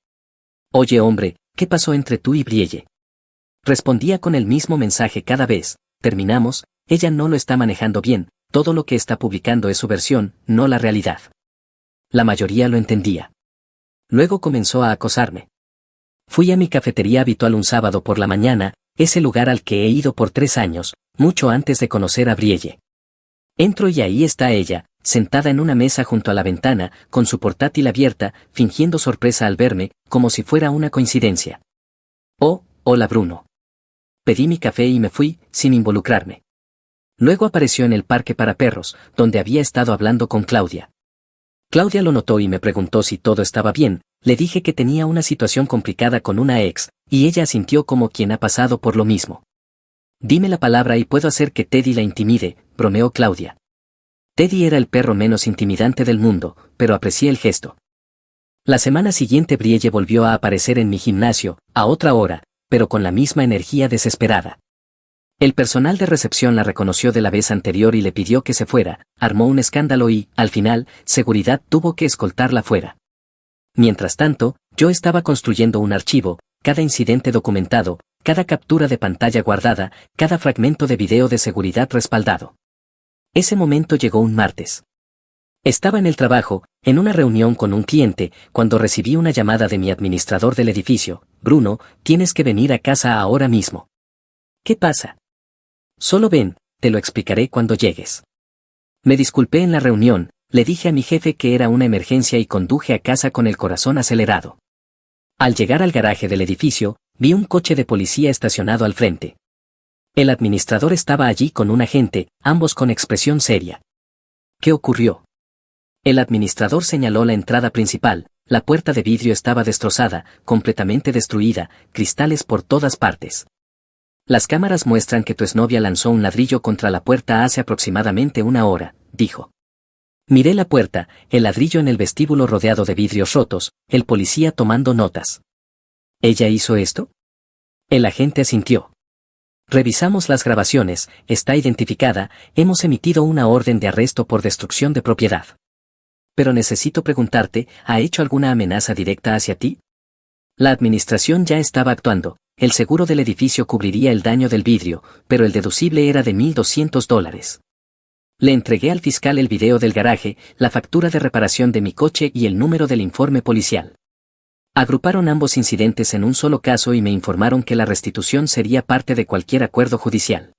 Oye hombre, ¿qué pasó entre tú y Brielle? Respondía con el mismo mensaje cada vez, terminamos, ella no lo está manejando bien, todo lo que está publicando es su versión, no la realidad. La mayoría lo entendía. Luego comenzó a acosarme. Fui a mi cafetería habitual un sábado por la mañana, ese lugar al que he ido por 3 años, mucho antes de conocer a Brielle. Entro y ahí está ella, sentada en una mesa junto a la ventana, con su portátil abierta, fingiendo sorpresa al verme, como si fuera una coincidencia. Oh, hola Bruno. Pedí mi café y me fui, sin involucrarme. Luego apareció en el parque para perros, donde había estado hablando con Claudia. Claudia lo notó y me preguntó si todo estaba bien. Le dije que tenía una situación complicada con una ex, y ella asintió como quien ha pasado por lo mismo. Dime la palabra y puedo hacer que Teddy la intimide, bromeó Claudia. Teddy era el perro menos intimidante del mundo, pero aprecié el gesto. La semana siguiente Brielle volvió a aparecer en mi gimnasio, a otra hora, pero con la misma energía desesperada. El personal de recepción la reconoció de la vez anterior y le pidió que se fuera, armó un escándalo y, al final, seguridad tuvo que escoltarla fuera. Mientras tanto, yo estaba construyendo un archivo, cada incidente documentado, cada captura de pantalla guardada, cada fragmento de video de seguridad respaldado. Ese momento llegó un martes. Estaba en el trabajo, en una reunión con un cliente, cuando recibí una llamada de mi administrador del edificio. Bruno, tienes que venir a casa ahora mismo. ¿Qué pasa? Solo ven, te lo explicaré cuando llegues. Me disculpé en la reunión, le dije a mi jefe que era una emergencia y conduje a casa con el corazón acelerado. Al llegar al garaje del edificio, vi un coche de policía estacionado al frente. El administrador estaba allí con un agente, ambos con expresión seria. ¿Qué ocurrió? El administrador señaló la entrada principal. La puerta de vidrio estaba destrozada, completamente destruida, cristales por todas partes. Las cámaras muestran que tu exnovia lanzó un ladrillo contra la puerta hace aproximadamente una hora, dijo. Miré la puerta, el ladrillo en el vestíbulo rodeado de vidrios rotos, el policía tomando notas. ¿Ella hizo esto? El agente asintió. Revisamos las grabaciones, está identificada, hemos emitido una orden de arresto por destrucción de propiedad. Pero necesito preguntarte, ¿ha hecho alguna amenaza directa hacia ti? La administración ya estaba actuando, el seguro del edificio cubriría el daño del vidrio, pero el deducible era de $1,200. Le entregué al fiscal el video del garaje, la factura de reparación de mi coche y el número del informe policial. Agruparon ambos incidentes en un solo caso y me informaron que la restitución sería parte de cualquier acuerdo judicial.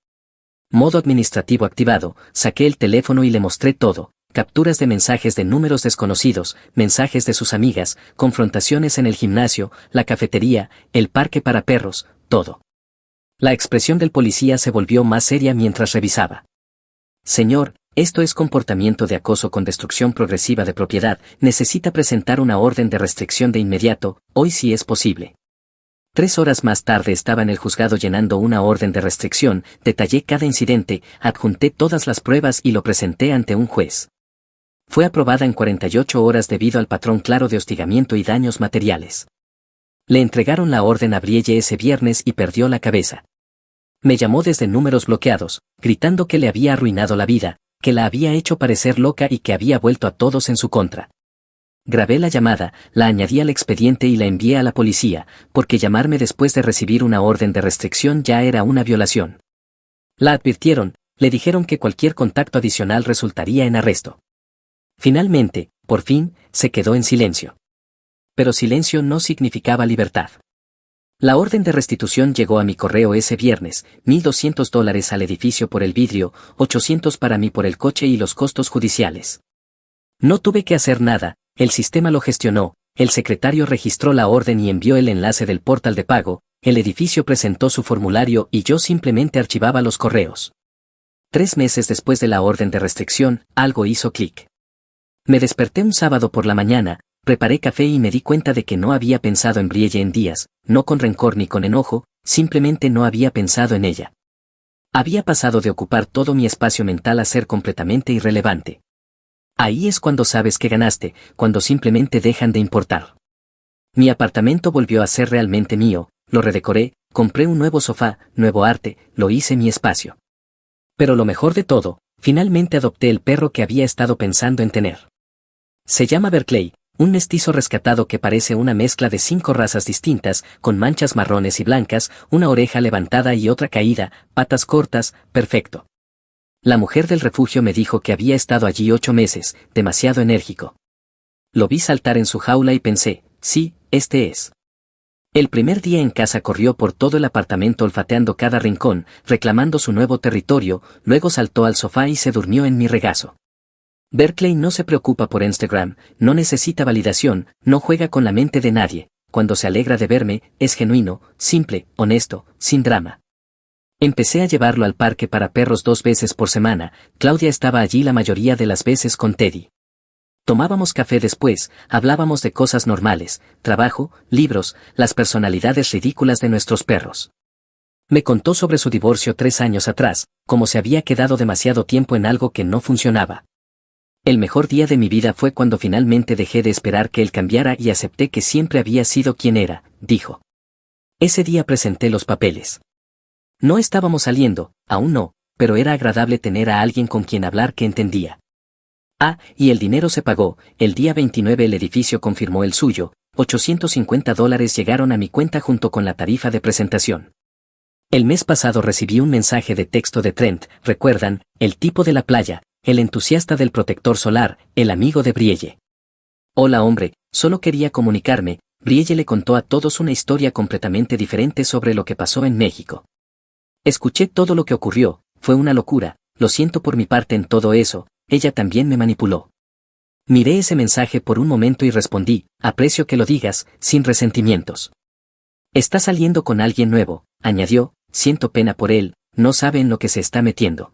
Modo administrativo activado, saqué el teléfono y le mostré todo, capturas de mensajes de números desconocidos, mensajes de sus amigas, confrontaciones en el gimnasio, la cafetería, el parque para perros, todo. La expresión del policía se volvió más seria mientras revisaba. Señor, esto es comportamiento de acoso con destrucción progresiva de propiedad, necesita presentar una orden de restricción de inmediato, hoy si es posible. 3 horas más tarde estaba en el juzgado llenando una orden de restricción, detallé cada incidente, adjunté todas las pruebas y lo presenté ante un juez. Fue aprobada en 48 horas debido al patrón claro de hostigamiento y daños materiales. Le entregaron la orden a Brielle ese viernes y perdió la cabeza. Me llamó desde números bloqueados, gritando que le había arruinado la vida, que la había hecho parecer loca y que había vuelto a todos en su contra. Grabé la llamada, la añadí al expediente y la envié a la policía, porque llamarme después de recibir una orden de restricción ya era una violación. La advirtieron, le dijeron que cualquier contacto adicional resultaría en arresto. Finalmente, por fin, se quedó en silencio. Pero silencio no significaba libertad. La orden de restitución llegó a mi correo ese viernes, $1,200 al edificio por el vidrio, $800 para mí por el coche y los costos judiciales. No tuve que hacer nada, el sistema lo gestionó, el secretario registró la orden y envió el enlace del portal de pago, el edificio presentó su formulario y yo simplemente archivaba los correos. 3 meses después de la orden de restricción, algo hizo clic. Me desperté un sábado por la mañana, preparé café y me di cuenta de que no había pensado en Brielle en días, no con rencor ni con enojo, simplemente no había pensado en ella. Había pasado de ocupar todo mi espacio mental a ser completamente irrelevante. Ahí es cuando sabes que ganaste, cuando simplemente dejan de importar. Mi apartamento volvió a ser realmente mío, lo redecoré, compré un nuevo sofá, nuevo arte, lo hice mi espacio. Pero lo mejor de todo, finalmente adopté el perro que había estado pensando en tener. Se llama Berkeley, un mestizo rescatado que parece una mezcla de 5 razas distintas, con manchas marrones y blancas, una oreja levantada y otra caída, patas cortas, perfecto. La mujer del refugio me dijo que había estado allí 8 meses, demasiado enérgico. Lo vi saltar en su jaula y pensé, sí, este es. El primer día en casa corrió por todo el apartamento olfateando cada rincón, reclamando su nuevo territorio, luego saltó al sofá y se durmió en mi regazo. Berkeley no se preocupa por Instagram, no necesita validación, no juega con la mente de nadie, cuando se alegra de verme, es genuino, simple, honesto, sin drama. Empecé a llevarlo al parque para perros 2 veces por semana. Claudia estaba allí la mayoría de las veces con Teddy. Tomábamos café después, hablábamos de cosas normales, trabajo, libros, las personalidades ridículas de nuestros perros. Me contó sobre su divorcio 3 años atrás, como se había quedado demasiado tiempo en algo que no funcionaba. El mejor día de mi vida fue cuando finalmente dejé de esperar que él cambiara y acepté que siempre había sido quien era, dijo. Ese día presenté los papeles. No estábamos saliendo, aún no, pero era agradable tener a alguien con quien hablar que entendía. Ah, y el dinero se pagó. El día 29 el edificio confirmó el suyo, $850 llegaron a mi cuenta junto con la tarifa de presentación. El mes pasado recibí un mensaje de texto de Trent, recuerdan, el tipo de la playa, el entusiasta del protector solar, el amigo de Brielle. Hola hombre, solo quería comunicarme. Brielle le contó a todos una historia completamente diferente sobre lo que pasó en México. Escuché todo lo que ocurrió, fue una locura, lo siento por mi parte en todo eso, ella también me manipuló. Miré ese mensaje por un momento y respondí, aprecio que lo digas, sin resentimientos. Está saliendo con alguien nuevo, añadió, siento pena por él, no sabe en lo que se está metiendo.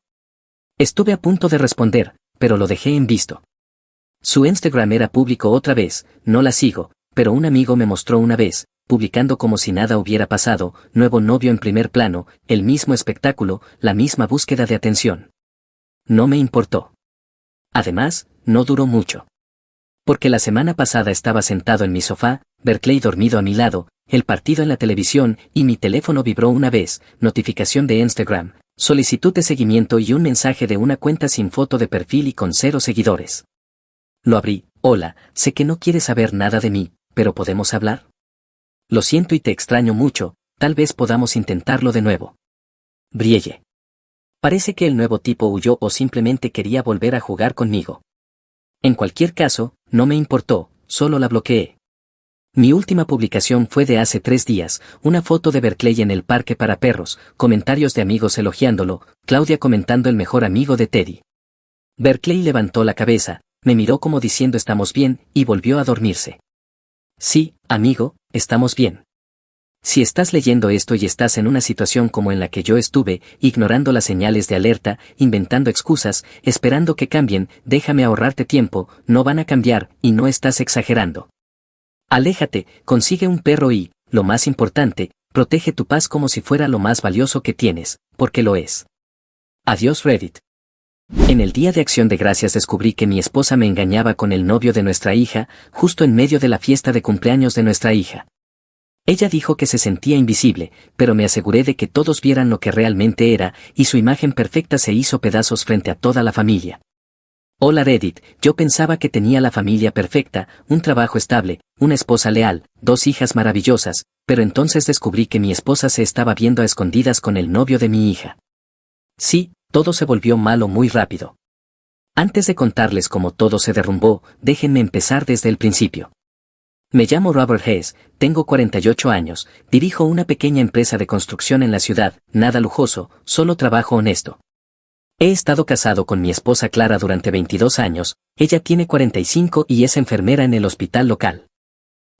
Estuve a punto de responder, pero lo dejé en visto. Su Instagram era público otra vez, no la sigo, pero un amigo me mostró una vez, publicando como si nada hubiera pasado, nuevo novio en primer plano, el mismo espectáculo, la misma búsqueda de atención. No me importó. Además, no duró mucho. Porque la semana pasada estaba sentado en mi sofá, Berkeley dormido a mi lado, el partido en la televisión y mi teléfono vibró una vez, notificación de Instagram, solicitud de seguimiento y un mensaje de una cuenta sin foto de perfil y con 0 seguidores. Lo abrí, hola, sé que no quieres saber nada de mí, pero ¿podemos hablar? Lo siento y te extraño mucho, tal vez podamos intentarlo de nuevo. Brielle. Parece que el nuevo tipo huyó o simplemente quería volver a jugar conmigo. En cualquier caso, no me importó, solo la bloqueé. Mi última publicación fue de hace 3 días, una foto de Berkeley en el parque para perros, comentarios de amigos elogiándolo, Claudia comentando el mejor amigo de Teddy. Berkeley levantó la cabeza, me miró como diciendo estamos bien, y volvió a dormirse. Sí, amigo, estamos bien. Si estás leyendo esto y estás en una situación como en la que yo estuve, ignorando las señales de alerta, inventando excusas, esperando que cambien, déjame ahorrarte tiempo, no van a cambiar, y no estás exagerando. Aléjate, consigue un perro y, lo más importante, protege tu paz como si fuera lo más valioso que tienes, porque lo es. Adiós Reddit. En el Día de Acción de Gracias descubrí que mi esposa me engañaba con el novio de nuestra hija, justo en medio de la fiesta de cumpleaños de nuestra hija. Ella dijo que se sentía invisible, pero me aseguré de que todos vieran lo que realmente era, y su imagen perfecta se hizo pedazos frente a toda la familia. Hola Reddit, yo pensaba que tenía la familia perfecta, un trabajo estable, una esposa leal, 2 hijas maravillosas, pero entonces descubrí que mi esposa se estaba viendo a escondidas con el novio de mi hija. Sí, todo se volvió malo muy rápido. Antes de contarles cómo todo se derrumbó, déjenme empezar desde el principio. Me llamo Robert Hess, tengo 48 años, dirijo una pequeña empresa de construcción en la ciudad, nada lujoso, solo trabajo honesto. He estado casado con mi esposa Clara durante 22 años, ella tiene 45 y es enfermera en el hospital local.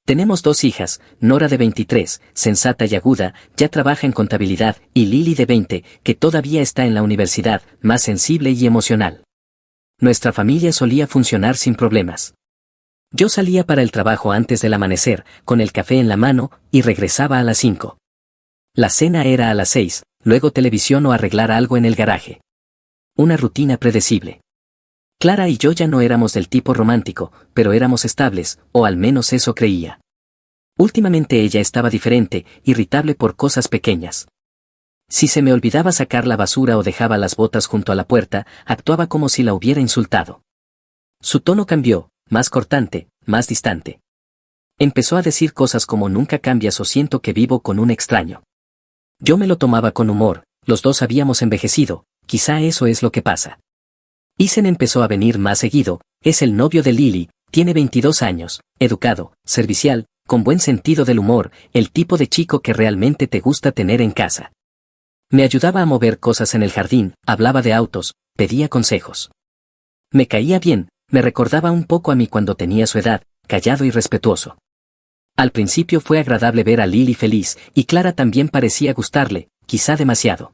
Tenemos 2 hijas, Nora de 23, sensata y aguda, ya trabaja en contabilidad, y Lily de 20, que todavía está en la universidad, más sensible y emocional. Nuestra familia solía funcionar sin problemas. Yo salía para el trabajo antes del amanecer, con el café en la mano, y regresaba a las 5. La cena era a las 6, luego televisión o arreglar algo en el garaje. Una rutina predecible. Clara y yo ya no éramos del tipo romántico, pero éramos estables, o al menos eso creía. Últimamente ella estaba diferente, irritable por cosas pequeñas. Si se me olvidaba sacar la basura o dejaba las botas junto a la puerta, actuaba como si la hubiera insultado. Su tono cambió, más cortante, más distante. Empezó a decir cosas como nunca cambias o siento que vivo con un extraño. Yo me lo tomaba con humor, los dos habíamos envejecido, quizá eso es lo que pasa. Ethan empezó a venir más seguido, es el novio de Lily, tiene 22 años, educado, servicial, con buen sentido del humor, el tipo de chico que realmente te gusta tener en casa. Me ayudaba a mover cosas en el jardín, hablaba de autos, pedía consejos. Me caía bien, me recordaba un poco a mí cuando tenía su edad, callado y respetuoso. Al principio fue agradable ver a Lily feliz, y Clara también parecía gustarle, quizá demasiado.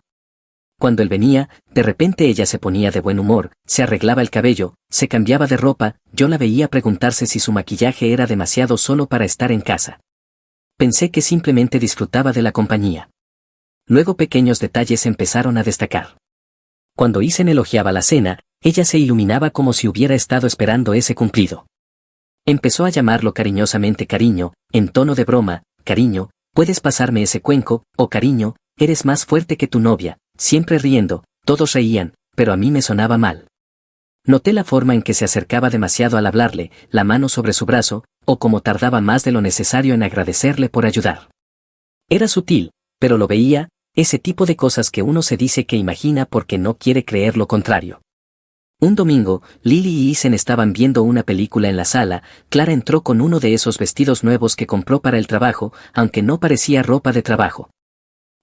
Cuando él venía, de repente ella se ponía de buen humor, se arreglaba el cabello, se cambiaba de ropa, yo la veía preguntarse si su maquillaje era demasiado solo para estar en casa. Pensé que simplemente disfrutaba de la compañía. Luego pequeños detalles empezaron a destacar. Cuando Isen elogiaba la cena, ella se iluminaba como si hubiera estado esperando ese cumplido. Empezó a llamarlo cariñosamente cariño, en tono de broma, cariño, ¿puedes pasarme ese cuenco? O cariño, eres más fuerte que tu novia, siempre riendo, todos reían, pero a mí me sonaba mal. Noté la forma en que se acercaba demasiado al hablarle, la mano sobre su brazo, o como tardaba más de lo necesario en agradecerle por ayudar. Era sutil, pero lo veía, ese tipo de cosas que uno se dice que imagina porque no quiere creer lo contrario. Un domingo, Lily y Isen estaban viendo una película en la sala. Clara entró con uno de esos vestidos nuevos que compró para el trabajo, aunque no parecía ropa de trabajo.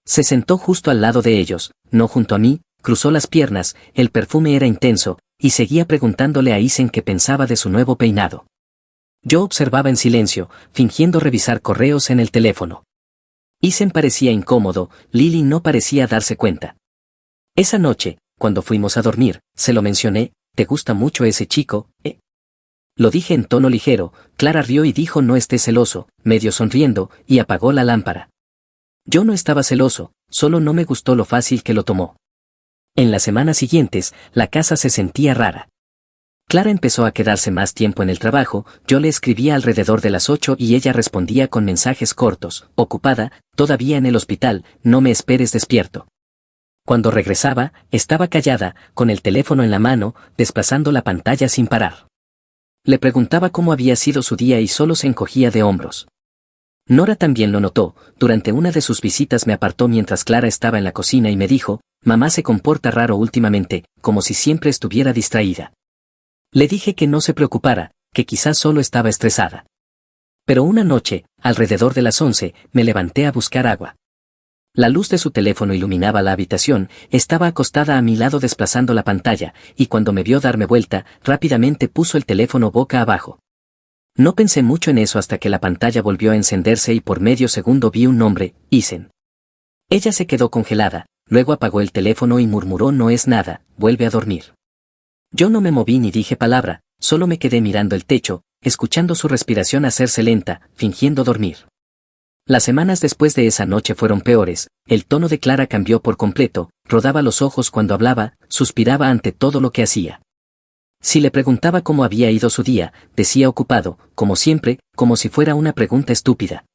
Se sentó justo al lado de ellos, no junto a mí, cruzó las piernas, el perfume era intenso, y seguía preguntándole a Isen qué pensaba de su nuevo peinado. Yo observaba en silencio, fingiendo revisar correos en el teléfono. Isen parecía incómodo, Lily no parecía darse cuenta. Esa noche, cuando fuimos a dormir, se lo mencioné, ¿te gusta mucho ese chico, Lo dije en tono ligero, Clara rió y dijo no estés celoso, medio sonriendo, y apagó la lámpara. Yo no estaba celoso, solo no me gustó lo fácil que lo tomó. En las semanas siguientes, la casa se sentía rara. Clara empezó a quedarse más tiempo en el trabajo, yo le escribía alrededor de las 8 y ella respondía con mensajes cortos, ocupada, todavía en el hospital, no me esperes despierto. Cuando regresaba, estaba callada, con el teléfono en la mano, desplazando la pantalla sin parar. Le preguntaba cómo había sido su día y solo se encogía de hombros. Nora también lo notó, durante una de sus visitas me apartó mientras Clara estaba en la cocina y me dijo, mamá se comporta raro últimamente, como si siempre estuviera distraída. Le dije que no se preocupara, que quizás solo estaba estresada. Pero una noche, alrededor de las 11, me levanté a buscar agua. La luz de su teléfono iluminaba la habitación, estaba acostada a mi lado desplazando la pantalla, y cuando me vio darme vuelta, rápidamente puso el teléfono boca abajo. No pensé mucho en eso hasta que la pantalla volvió a encenderse y por medio segundo vi un nombre, Isen. Ella se quedó congelada, luego apagó el teléfono y murmuró no es nada, vuelve a dormir. Yo no me moví ni dije palabra, solo me quedé mirando el techo, escuchando su respiración hacerse lenta, fingiendo dormir. Las semanas después de esa noche fueron peores, el tono de Clara cambió por completo, rodaba los ojos cuando hablaba, suspiraba ante todo lo que hacía. Si le preguntaba cómo había ido su día, decía ocupado, como siempre, como si fuera una pregunta estúpida.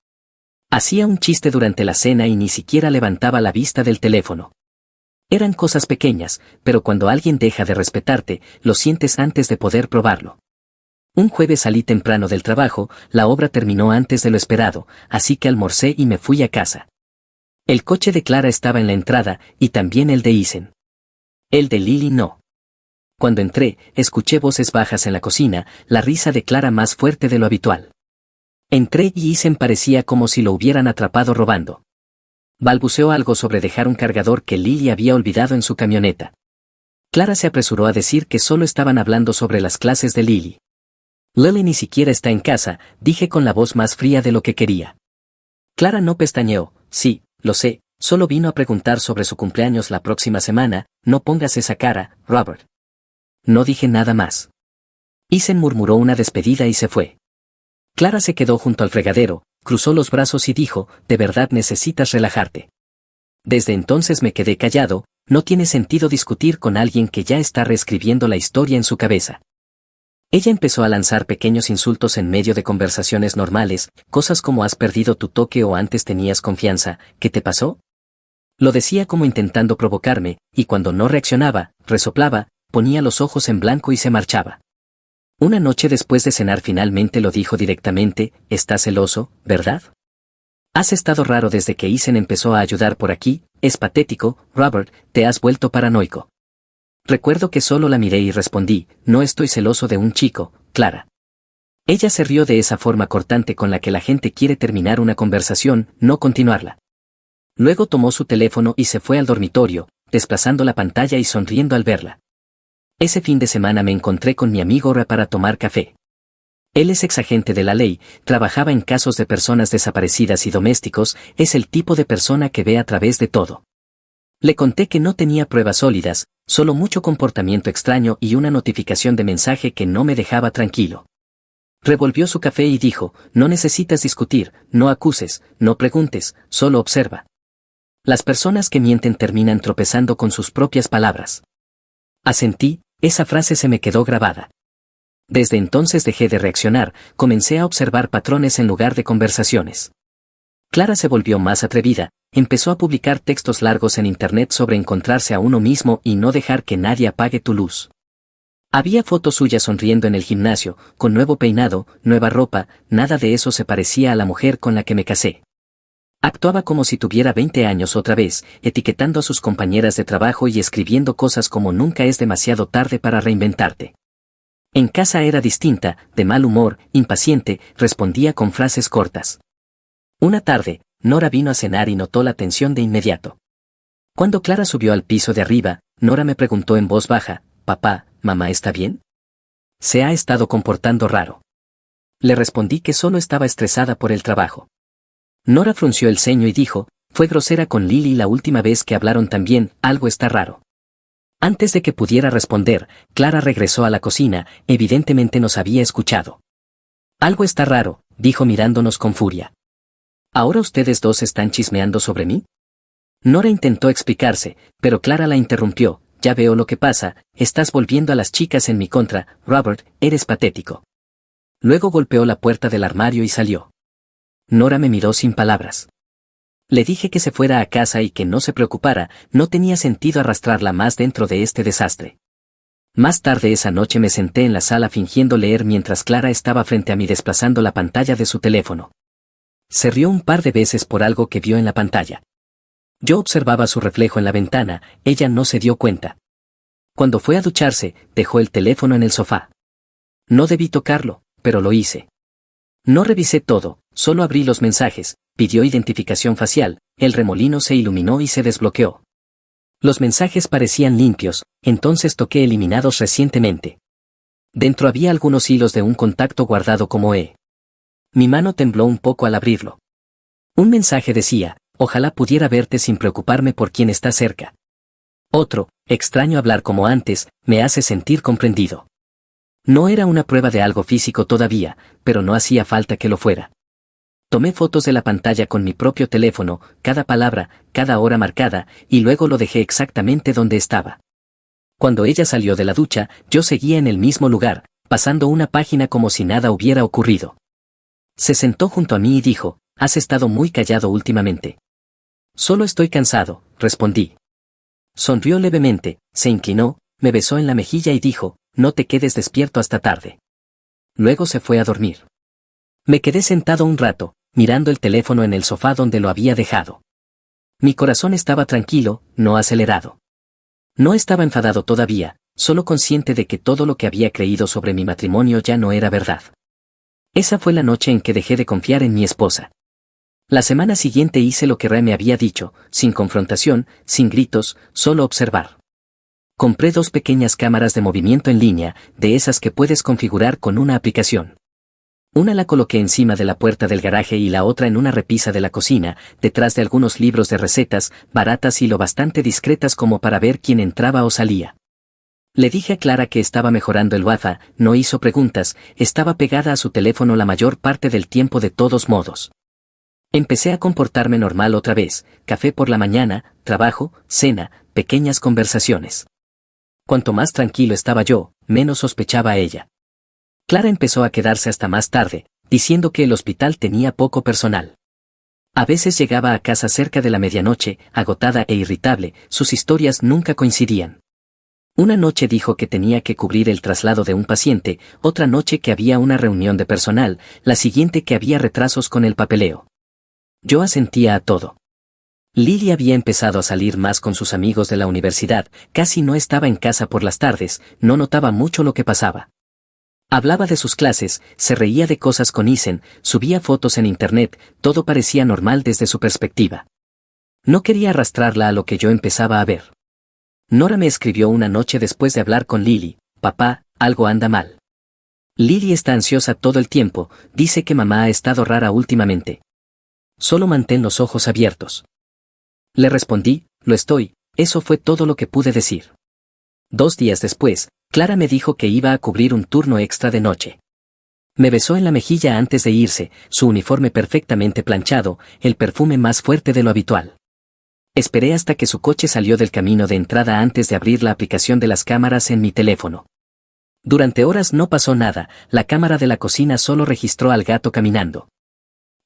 Hacía un chiste durante la cena y ni siquiera levantaba la vista del teléfono. Eran cosas pequeñas, pero cuando alguien deja de respetarte, lo sientes antes de poder probarlo. Un jueves salí temprano del trabajo, la obra terminó antes de lo esperado, así que almorcé y me fui a casa. El coche de Clara estaba en la entrada, y también el de Isen. El de Lily no. Cuando entré, escuché voces bajas en la cocina, la risa de Clara más fuerte de lo habitual. Entré y Isen parecía como si lo hubieran atrapado robando. Balbuceó algo sobre dejar un cargador que Lily había olvidado en su camioneta. Clara se apresuró a decir que solo estaban hablando sobre las clases de Lily. Lily ni siquiera está en casa, dije con la voz más fría de lo que quería. Clara no pestañeó, sí, lo sé, solo vino a preguntar sobre su cumpleaños la próxima semana, no pongas esa cara, Robert. No dije nada más. Isen murmuró una despedida y se fue. Clara se quedó junto al fregadero, cruzó los brazos y dijo, de verdad necesitas relajarte. Desde entonces me quedé callado, no tiene sentido discutir con alguien que ya está reescribiendo la historia en su cabeza. Ella empezó a lanzar pequeños insultos en medio de conversaciones normales, cosas como has perdido tu toque o antes tenías confianza, ¿qué te pasó? Lo decía como intentando provocarme, y cuando no reaccionaba, resoplaba, ponía los ojos en blanco y se marchaba. Una noche después de cenar finalmente lo dijo directamente, ¿estás celoso, verdad? Has estado raro desde que Isen empezó a ayudar por aquí, es patético, Robert, te has vuelto paranoico. Recuerdo que solo la miré y respondí, no estoy celoso de un chico, Clara. Ella se rió de esa forma cortante con la que la gente quiere terminar una conversación, no continuarla. Luego tomó su teléfono y se fue al dormitorio, desplazando la pantalla y sonriendo al verla. Ese fin de semana me encontré con mi amigo Ra para tomar café. Él es exagente de la ley, trabajaba en casos de personas desaparecidas y domésticos, es el tipo de persona que ve a través de todo. Le conté que no tenía pruebas sólidas, solo mucho comportamiento extraño y una notificación de mensaje que no me dejaba tranquilo. Revolvió su café y dijo, no necesitas discutir, no acuses, no preguntes, solo observa. Las personas que mienten terminan tropezando con sus propias palabras. Asentí, esa frase se me quedó grabada. Desde entonces dejé de reaccionar, comencé a observar patrones en lugar de conversaciones. Clara se volvió más atrevida, empezó a publicar textos largos en internet sobre encontrarse a uno mismo y no dejar que nadie apague tu luz. Había fotos suyas sonriendo en el gimnasio, con nuevo peinado, nueva ropa, nada de eso se parecía a la mujer con la que me casé. Actuaba como si tuviera 20 años otra vez, etiquetando a sus compañeras de trabajo y escribiendo cosas como nunca es demasiado tarde para reinventarte. En casa era distinta, de mal humor, impaciente, respondía con frases cortas. Una tarde, Nora vino a cenar y notó la tensión de inmediato. Cuando Clara subió al piso de arriba, Nora me preguntó en voz baja, «Papá, ¿mamá está bien?» Se ha estado comportando raro. Le respondí que solo estaba estresada por el trabajo. Nora frunció el ceño y dijo, «Fue grosera con Lily la última vez que hablaron también, algo está raro». Antes de que pudiera responder, Clara regresó a la cocina, evidentemente nos había escuchado. «Algo está raro», dijo mirándonos con furia. ¿Ahora ustedes dos están chismeando sobre mí? Nora intentó explicarse, pero Clara la interrumpió, «Ya veo lo que pasa, estás volviendo a las chicas en mi contra, Robert, eres patético». Luego golpeó la puerta del armario y salió. Nora me miró sin palabras. Le dije que se fuera a casa y que no se preocupara, no tenía sentido arrastrarla más dentro de este desastre. Más tarde esa noche me senté en la sala fingiendo leer mientras Clara estaba frente a mí desplazando la pantalla de su teléfono. Se rió un par de veces por algo que vio en la pantalla. Yo observaba su reflejo en la ventana, ella no se dio cuenta. Cuando fue a ducharse, dejó el teléfono en el sofá. No debí tocarlo, pero lo hice. No revisé todo, solo abrí los mensajes, pidió identificación facial, el remolino se iluminó y se desbloqueó. Los mensajes parecían limpios, entonces toqué eliminados recientemente. Dentro había algunos hilos de un contacto guardado como E. Mi mano tembló un poco al abrirlo. Un mensaje decía, ojalá pudiera verte sin preocuparme por quien está cerca. Otro, extraño hablar como antes, me hace sentir comprendido. No era una prueba de algo físico todavía, pero no hacía falta que lo fuera. Tomé fotos de la pantalla con mi propio teléfono, cada palabra, cada hora marcada, y luego lo dejé exactamente donde estaba. Cuando ella salió de la ducha, yo seguía en el mismo lugar, pasando una página como si nada hubiera ocurrido. Se sentó junto a mí y dijo, «Has estado muy callado últimamente». «Solo estoy cansado», respondí. Sonrió levemente, se inclinó, me besó en la mejilla y dijo, «No te quedes despierto hasta tarde». Luego se fue a dormir. Me quedé sentado un rato, mirando el teléfono en el sofá donde lo había dejado. Mi corazón estaba tranquilo, no acelerado. No estaba enfadado todavía, solo consciente de que todo lo que había creído sobre mi matrimonio ya no era verdad. Esa fue la noche en que dejé de confiar en mi esposa. La semana siguiente hice lo que Ray me había dicho, sin confrontación, sin gritos, solo observar. Compré 2 pequeñas cámaras de movimiento en línea, de esas que puedes configurar con una aplicación. Una la coloqué encima de la puerta del garaje y la otra en una repisa de la cocina, detrás de algunos libros de recetas, baratas y lo bastante discretas como para ver quién entraba o salía. Le dije a Clara que estaba mejorando el Wi-Fi, no hizo preguntas, estaba pegada a su teléfono la mayor parte del tiempo de todos modos. Empecé a comportarme normal otra vez, café por la mañana, trabajo, cena, pequeñas conversaciones. Cuanto más tranquilo estaba yo, menos sospechaba ella. Clara empezó a quedarse hasta más tarde, diciendo que el hospital tenía poco personal. A veces llegaba a casa cerca de la medianoche, agotada e irritable, sus historias nunca coincidían. Una noche dijo que tenía que cubrir el traslado de un paciente, otra noche que había una reunión de personal, la siguiente que había retrasos con el papeleo. Yo asentía a todo. Lily había empezado a salir más con sus amigos de la universidad, casi no estaba en casa por las tardes, no notaba mucho lo que pasaba. Hablaba de sus clases, se reía de cosas con Isen, subía fotos en internet, todo parecía normal desde su perspectiva. No quería arrastrarla a lo que yo empezaba a ver. Nora me escribió una noche después de hablar con Lily, «Papá, algo anda mal. Lily está ansiosa todo el tiempo, dice que mamá ha estado rara últimamente. Solo mantén los ojos abiertos». Le respondí, «Lo estoy, Eso fue todo lo que pude decir. 2 días después, Clara me dijo que iba a cubrir un turno extra de noche. Me besó en la mejilla antes de irse, su uniforme perfectamente planchado, el perfume más fuerte de lo habitual. Esperé hasta que su coche salió del camino de entrada antes de abrir la aplicación de las cámaras en mi teléfono. Durante horas no pasó nada, la cámara de la cocina solo registró al gato caminando.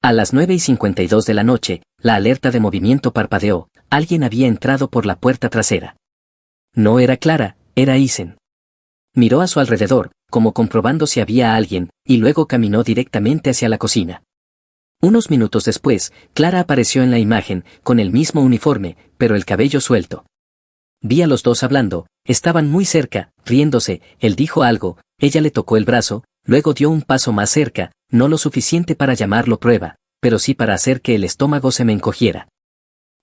A las 9:52 de la noche, la alerta de movimiento parpadeó, alguien había entrado por la puerta trasera. No era Clara, era Isen. Miró a su alrededor, como comprobando si había alguien, y luego caminó directamente hacia la cocina. Unos minutos después, Clara apareció en la imagen, con el mismo uniforme, pero el cabello suelto. Vi a los dos hablando, estaban muy cerca, riéndose, él dijo algo, ella le tocó el brazo, luego dio un paso más cerca, no lo suficiente para llamarlo prueba, pero sí para hacer que el estómago se me encogiera.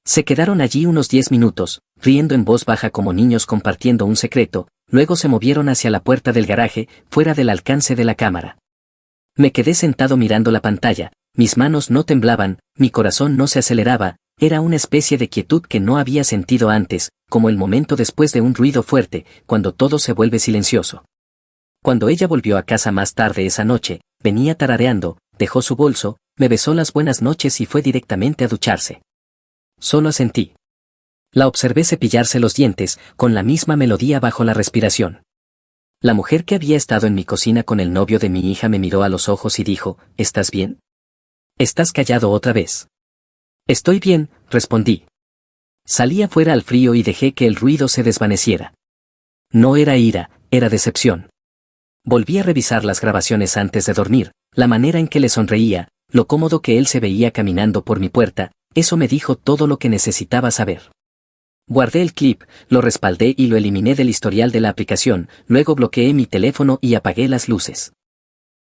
Se quedaron allí unos 10 minutos, riendo en voz baja como niños compartiendo un secreto, luego se movieron hacia la puerta del garaje, fuera del alcance de la cámara. Me quedé sentado mirando la pantalla, mis manos no temblaban, mi corazón no se aceleraba, era una especie de quietud que no había sentido antes, como el momento después de un ruido fuerte, cuando todo se vuelve silencioso. Cuando ella volvió a casa más tarde esa noche, venía tarareando, dejó su bolso, me besó las buenas noches y fue directamente a ducharse. Solo asentí. La observé cepillarse los dientes, con la misma melodía bajo la respiración. La mujer que había estado en mi cocina con el novio de mi hija me miró a los ojos y dijo, ¿estás bien? ¿Estás callado otra vez? Estoy bien, respondí. Salí afuera al frío y dejé que el ruido se desvaneciera. No era ira, era decepción. Volví a revisar las grabaciones antes de dormir, la manera en que le sonreía, lo cómodo que él se veía caminando por mi puerta, eso me dijo todo lo que necesitaba saber. Guardé el clip, lo respaldé y lo eliminé del historial de la aplicación, luego bloqueé mi teléfono y apagué las luces.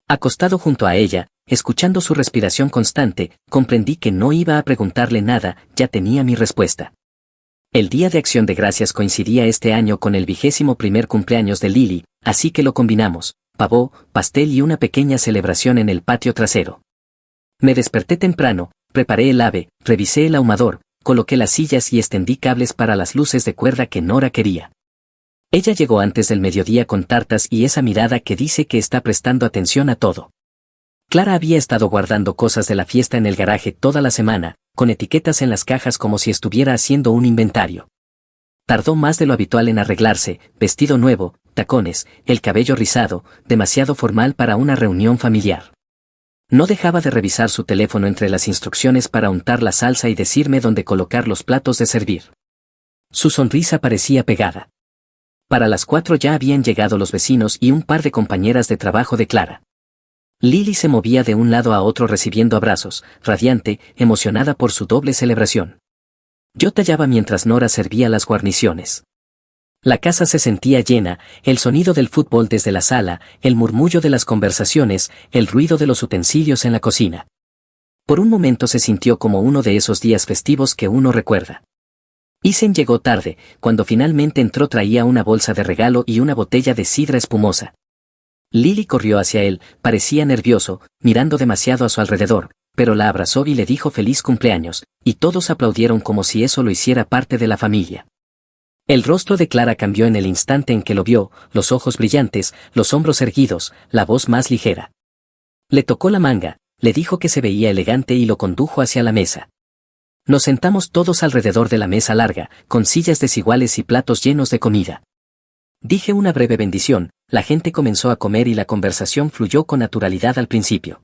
Acostado junto a ella, escuchando su respiración constante, comprendí que no iba a preguntarle nada, ya tenía mi respuesta. El Día de Acción de Gracias coincidía este año con el 21º cumpleaños de Lily, así que lo combinamos, pavó, pastel y una pequeña celebración en el patio trasero. Me desperté temprano, preparé el ave, revisé el ahumador, coloqué las sillas y extendí cables para las luces de cuerda que Nora quería. Ella llegó antes del mediodía con tartas y esa mirada que dice que está prestando atención a todo. Clara había estado guardando cosas de la fiesta en el garaje toda la semana, con etiquetas en las cajas como si estuviera haciendo un inventario. Tardó más de lo habitual en arreglarse, vestido nuevo, tacones, el cabello rizado, demasiado formal para una reunión familiar. No dejaba de revisar su teléfono entre las instrucciones para untar la salsa y decirme dónde colocar los platos de servir. Su sonrisa parecía pegada. Para las 4 ya habían llegado los vecinos y un par de compañeras de trabajo de Clara. Lily se movía de un lado a otro recibiendo abrazos, radiante, emocionada por su doble celebración. Yo tallaba mientras Nora servía las guarniciones. La casa se sentía llena, el sonido del fútbol desde la sala, el murmullo de las conversaciones, el ruido de los utensilios en la cocina. Por un momento se sintió como uno de esos días festivos que uno recuerda. Isen llegó tarde, cuando finalmente entró traía una bolsa de regalo y una botella de sidra espumosa. Lily corrió hacia él, parecía nervioso, mirando demasiado a su alrededor, pero la abrazó y le dijo feliz cumpleaños, y todos aplaudieron como si eso lo hiciera parte de la familia. El rostro de Clara cambió en el instante en que lo vio, los ojos brillantes, los hombros erguidos, la voz más ligera. Le tocó la manga, le dijo que se veía elegante y lo condujo hacia la mesa. Nos sentamos todos alrededor de la mesa larga, con sillas desiguales y platos llenos de comida. Dije una breve bendición, la gente comenzó a comer y la conversación fluyó con naturalidad al principio.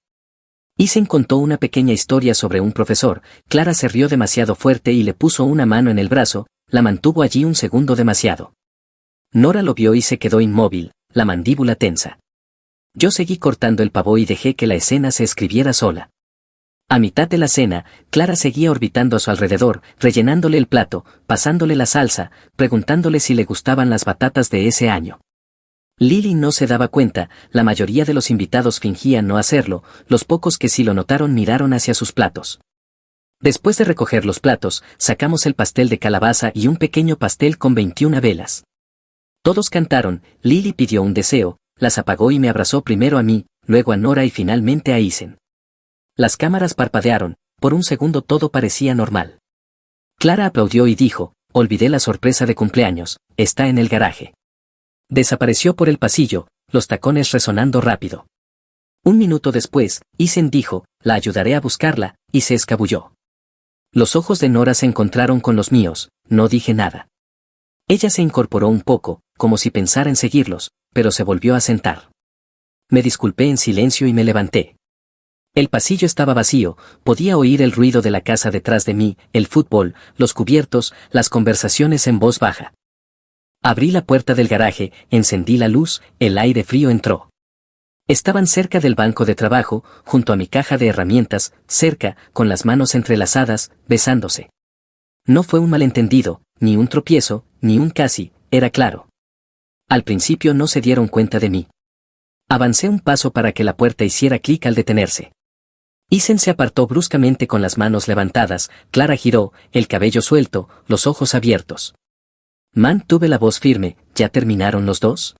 Isen contó una pequeña historia sobre un profesor, Clara se rió demasiado fuerte y le puso una mano en el brazo, la mantuvo allí un segundo demasiado. Nora lo vio y se quedó inmóvil, la mandíbula tensa. Yo seguí cortando el pavó y dejé que la escena se escribiera sola. A mitad de la cena, Clara seguía orbitando a su alrededor, rellenándole el plato, pasándole la salsa, preguntándole si le gustaban las batatas de ese año. Lily no se daba cuenta, la mayoría de los invitados fingían no hacerlo, los pocos que sí lo notaron miraron hacia sus platos. Después de recoger los platos, sacamos el pastel de calabaza y un pequeño pastel con 21 velas. Todos cantaron, Lily pidió un deseo, las apagó y me abrazó primero a mí, luego a Nora y finalmente a Isen. Las cámaras parpadearon, por un segundo todo parecía normal. Clara aplaudió y dijo, olvidé la sorpresa de cumpleaños, está en el garaje. Desapareció por el pasillo, los tacones resonando rápido. Un minuto después, Isen dijo, la ayudaré a buscarla, y se escabulló. Los ojos de Nora se encontraron con los míos, no dije nada. Ella se incorporó un poco, como si pensara en seguirlos, pero se volvió a sentar. Me disculpé en silencio y me levanté. El pasillo estaba vacío, podía oír el ruido de la casa detrás de mí, el fútbol, los cubiertos, las conversaciones en voz baja. Abrí la puerta del garaje, encendí la luz, el aire frío entró. Estaban cerca del banco de trabajo, junto a mi caja de herramientas, cerca, con las manos entrelazadas, besándose. No fue un malentendido, ni un tropiezo, ni un casi, era claro. Al principio no se dieron cuenta de mí. Avancé un paso para que la puerta hiciera clic al detenerse. Isen se apartó bruscamente con las manos levantadas, Clara giró, el cabello suelto, los ojos abiertos. Mantuve la voz firme, ¿ya terminaron los dos?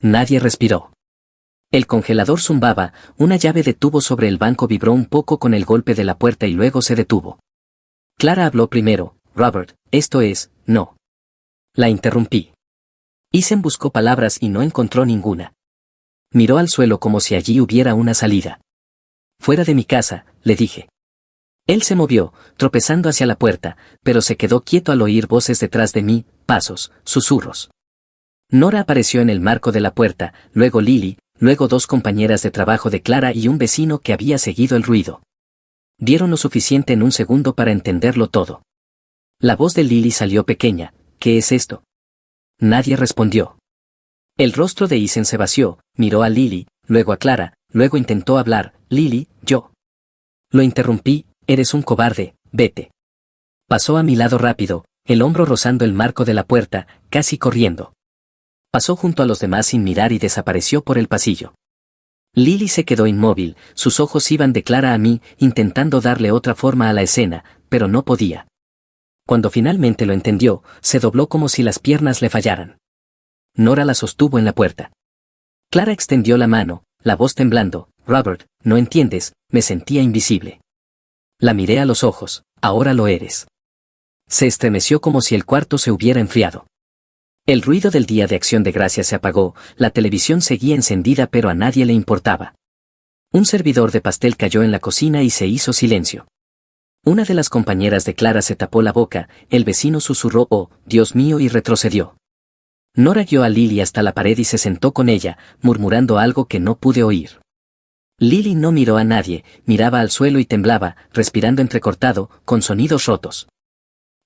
Nadie respiró. El congelador zumbaba, una llave de tubo sobre el banco vibró un poco con el golpe de la puerta y luego se detuvo. Clara habló primero, Robert, esto es, no. La interrumpí. Isen buscó palabras y no encontró ninguna. Miró al suelo como si allí hubiera una salida. Fuera de mi casa, le dije. Él se movió, tropezando hacia la puerta, pero se quedó quieto al oír voces detrás de mí, pasos, susurros. Nora apareció en el marco de la puerta, luego Lily, luego dos compañeras de trabajo de Clara y un vecino que había seguido el ruido. Dieron lo suficiente en un segundo para entenderlo todo. La voz de Lily salió pequeña, ¿qué es esto? Nadie respondió. El rostro de Isen se vació, miró a Lily, luego a Clara, luego intentó hablar, Lily, yo. Lo interrumpí, eres un cobarde, vete. Pasó a mi lado rápido, el hombro rozando el marco de la puerta, casi corriendo. Pasó junto a los demás sin mirar y desapareció por el pasillo. Lily se quedó inmóvil, sus ojos iban de Clara a mí, intentando darle otra forma a la escena, pero no podía. Cuando finalmente lo entendió, se dobló como si las piernas le fallaran. Nora la sostuvo en la puerta. Clara extendió la mano, la voz temblando, Robert, no entiendes, me sentía invisible. La miré a los ojos, ahora lo eres. Se estremeció como si el cuarto se hubiera enfriado. El ruido del Día de Acción de Gracias se apagó, la televisión seguía encendida pero a nadie le importaba. Un servidor de pastel cayó en la cocina y se hizo silencio. Una de las compañeras de Clara se tapó la boca, el vecino susurró «Oh, Dios mío» y retrocedió. Nora guió a Lily hasta la pared y se sentó con ella, murmurando algo que no pude oír. Lily no miró a nadie, miraba al suelo y temblaba, respirando entrecortado, con sonidos rotos.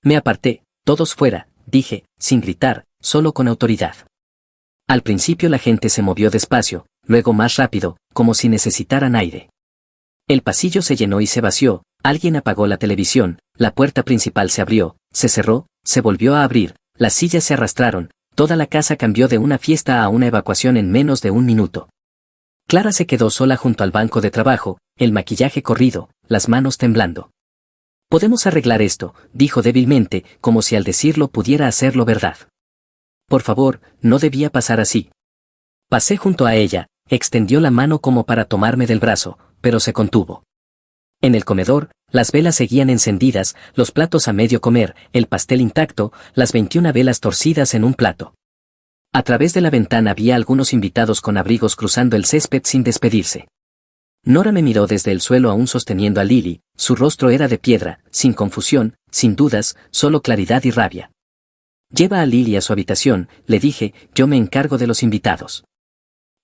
Me aparté, todos fuera, dije, sin gritar, solo con autoridad. Al principio la gente se movió despacio, luego más rápido, como si necesitaran aire. El pasillo se llenó y se vació, alguien apagó la televisión, la puerta principal se abrió, se cerró, se volvió a abrir, las sillas se arrastraron, toda la casa cambió de una fiesta a una evacuación en menos de un minuto. Clara se quedó sola junto al banco de trabajo, el maquillaje corrido, las manos temblando. Podemos arreglar esto, dijo débilmente, como si al decirlo pudiera hacerlo verdad. Por favor, no debía pasar así. Pasé junto a ella, extendió la mano como para tomarme del brazo, pero se contuvo. En el comedor, las velas seguían encendidas, los platos a medio comer, el pastel intacto, las 21 velas torcidas en un plato. A través de la ventana había algunos invitados con abrigos cruzando el césped sin despedirse. Nora me miró desde el suelo aún sosteniendo a Lily, su rostro era de piedra, sin confusión, sin dudas, solo claridad y rabia. Lleva a Lily a su habitación, le dije, yo me encargo de los invitados.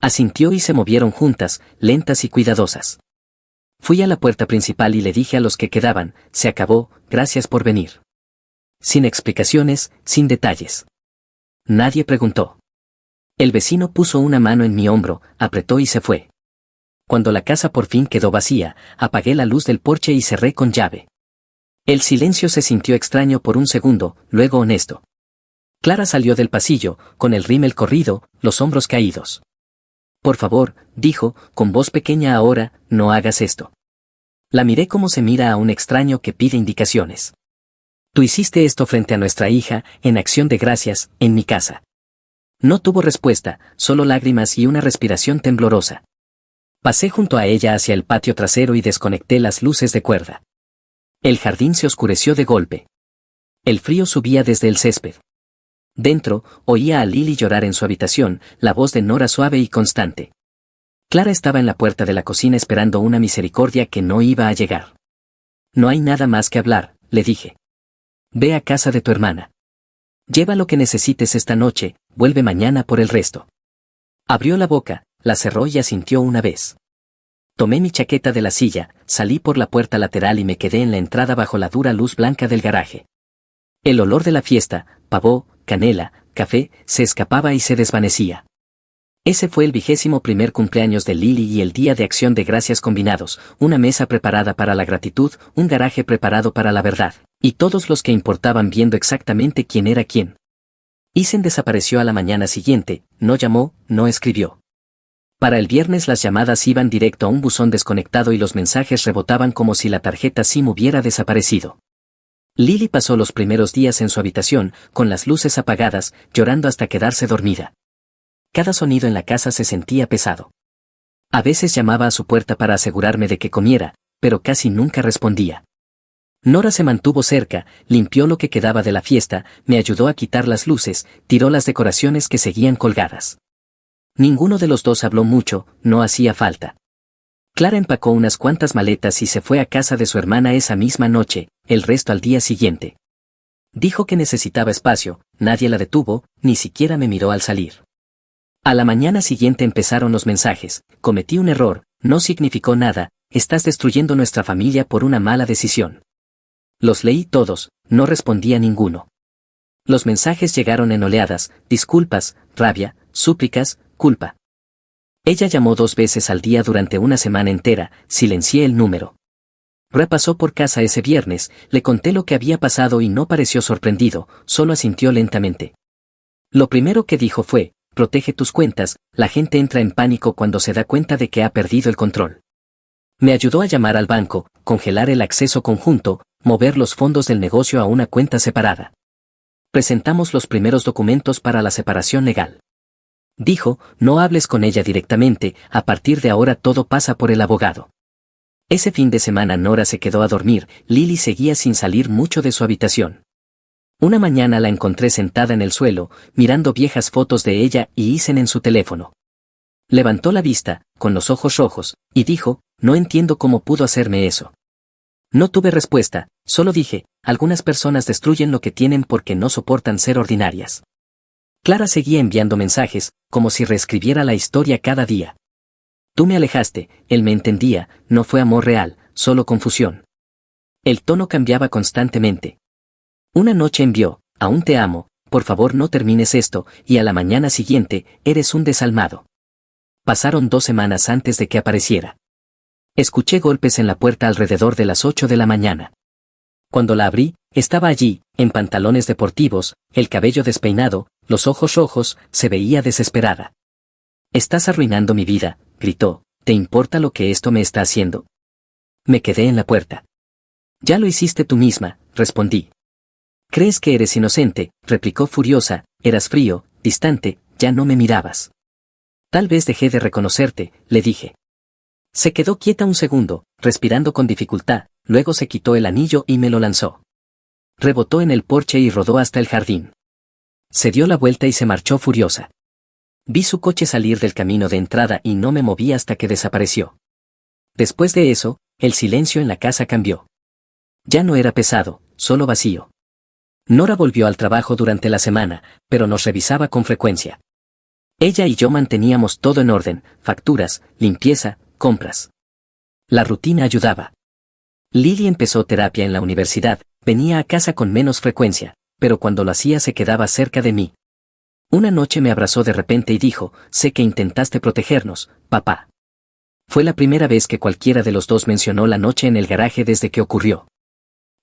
Asintió y se movieron juntas, lentas y cuidadosas. Fui a la puerta principal y le dije a los que quedaban, se acabó, gracias por venir. Sin explicaciones, sin detalles. Nadie preguntó. El vecino puso una mano en mi hombro, apretó y se fue. Cuando la casa por fin quedó vacía, apagué la luz del porche y cerré con llave. El silencio se sintió extraño por un segundo, luego honesto. Clara salió del pasillo, con el rímel corrido, los hombros caídos. Por favor, dijo, con voz pequeña ahora, no hagas esto. La miré como se mira a un extraño que pide indicaciones. Tú hiciste esto frente a nuestra hija, en acción de gracias, en mi casa. No tuvo respuesta, solo lágrimas y una respiración temblorosa. Pasé junto a ella hacia el patio trasero y desconecté las luces de cuerda. El jardín se oscureció de golpe. El frío subía desde el césped. Dentro, oía a Lily llorar en su habitación, la voz de Nora suave y constante. Clara estaba en la puerta de la cocina esperando una misericordia que no iba a llegar. No hay nada más que hablar, le dije. Ve a casa de tu hermana. Lleva lo que necesites esta noche, vuelve mañana por el resto. Abrió la boca, la cerró y asintió una vez. Tomé mi chaqueta de la silla, salí por la puerta lateral y me quedé en la entrada bajo la dura luz blanca del garaje. El olor de la fiesta, pavó, canela, café, se escapaba y se desvanecía. Ese fue el 21º cumpleaños de Lily y el Día de Acción de Gracias combinados, una mesa preparada para la gratitud, un garaje preparado para la verdad, y todos los que importaban viendo exactamente quién era quién. Isen desapareció a la mañana siguiente, no llamó, no escribió. Para el viernes las llamadas iban directo a un buzón desconectado y los mensajes rebotaban como si la tarjeta SIM hubiera desaparecido. Lily pasó los primeros días en su habitación, con las luces apagadas, llorando hasta quedarse dormida. Cada sonido en la casa se sentía pesado. A veces llamaba a su puerta para asegurarme de que comiera, pero casi nunca respondía. Nora se mantuvo cerca, limpió lo que quedaba de la fiesta, me ayudó a quitar las luces, tiró las decoraciones que seguían colgadas. Ninguno de los dos habló mucho, no hacía falta. Clara empacó unas cuantas maletas y se fue a casa de su hermana esa misma noche, el resto al día siguiente. Dijo que necesitaba espacio, nadie la detuvo, ni siquiera me miró al salir. A la mañana siguiente empezaron los mensajes: cometí un error, no significó nada, estás destruyendo nuestra familia por una mala decisión. Los leí todos, no respondía ninguno. Los mensajes llegaron en oleadas: disculpas, rabia, súplicas, culpa. Ella llamó 2 veces al día durante una semana entera, silencié el número. Repasó por casa ese viernes, le conté lo que había pasado y no pareció sorprendido, solo asintió lentamente. Lo primero que dijo fue: protege tus cuentas, la gente entra en pánico cuando se da cuenta de que ha perdido el control. Me ayudó a llamar al banco, congelar el acceso conjunto, mover los fondos del negocio a una cuenta separada. Presentamos los primeros documentos para la separación legal. Dijo: no hables con ella directamente, a partir de ahora todo pasa por el abogado. Ese fin de semana Nora se quedó a dormir, Lily seguía sin salir mucho de su habitación. Una mañana la encontré sentada en el suelo, mirando viejas fotos de ella y Isen en su teléfono. Levantó la vista, con los ojos rojos, y dijo: no entiendo cómo pudo hacerme eso. No tuve respuesta, solo dije: algunas personas destruyen lo que tienen porque no soportan ser ordinarias. Clara seguía enviando mensajes, como si reescribiera la historia cada día. Tú me alejaste, él me entendía, no fue amor real, solo confusión. El tono cambiaba constantemente. Una noche envió: aún te amo, por favor no termines esto, y a la mañana siguiente: eres un desalmado. Pasaron 2 semanas antes de que apareciera. Escuché golpes en la puerta alrededor de las 8 de la mañana. Cuando la abrí, estaba allí, en pantalones deportivos, el cabello despeinado, los ojos rojos, se veía desesperada. Estás arruinando mi vida, gritó, ¿te importa lo que esto me está haciendo? Me quedé en la puerta. Ya lo hiciste tú misma, respondí. ¿Crees que eres inocente?, replicó furiosa, eras frío, distante, ya no me mirabas. Tal vez dejé de reconocerte, le dije. Se quedó quieta un segundo, respirando con dificultad, luego se quitó el anillo y me lo lanzó. Rebotó en el porche y rodó hasta el jardín. Se dio la vuelta y se marchó furiosa. Vi su coche salir del camino de entrada y no me moví hasta que desapareció. Después de eso, el silencio en la casa cambió. Ya no era pesado, solo vacío. Nora volvió al trabajo durante la semana, pero nos revisaba con frecuencia. Ella y yo manteníamos todo en orden: facturas, limpieza, compras. La rutina ayudaba. Lily empezó terapia en la universidad, venía a casa con menos frecuencia, pero cuando lo hacía se quedaba cerca de mí. Una noche me abrazó de repente y dijo: sé que intentaste protegernos, papá. Fue la primera vez que cualquiera de los dos mencionó la noche en el garaje desde que ocurrió.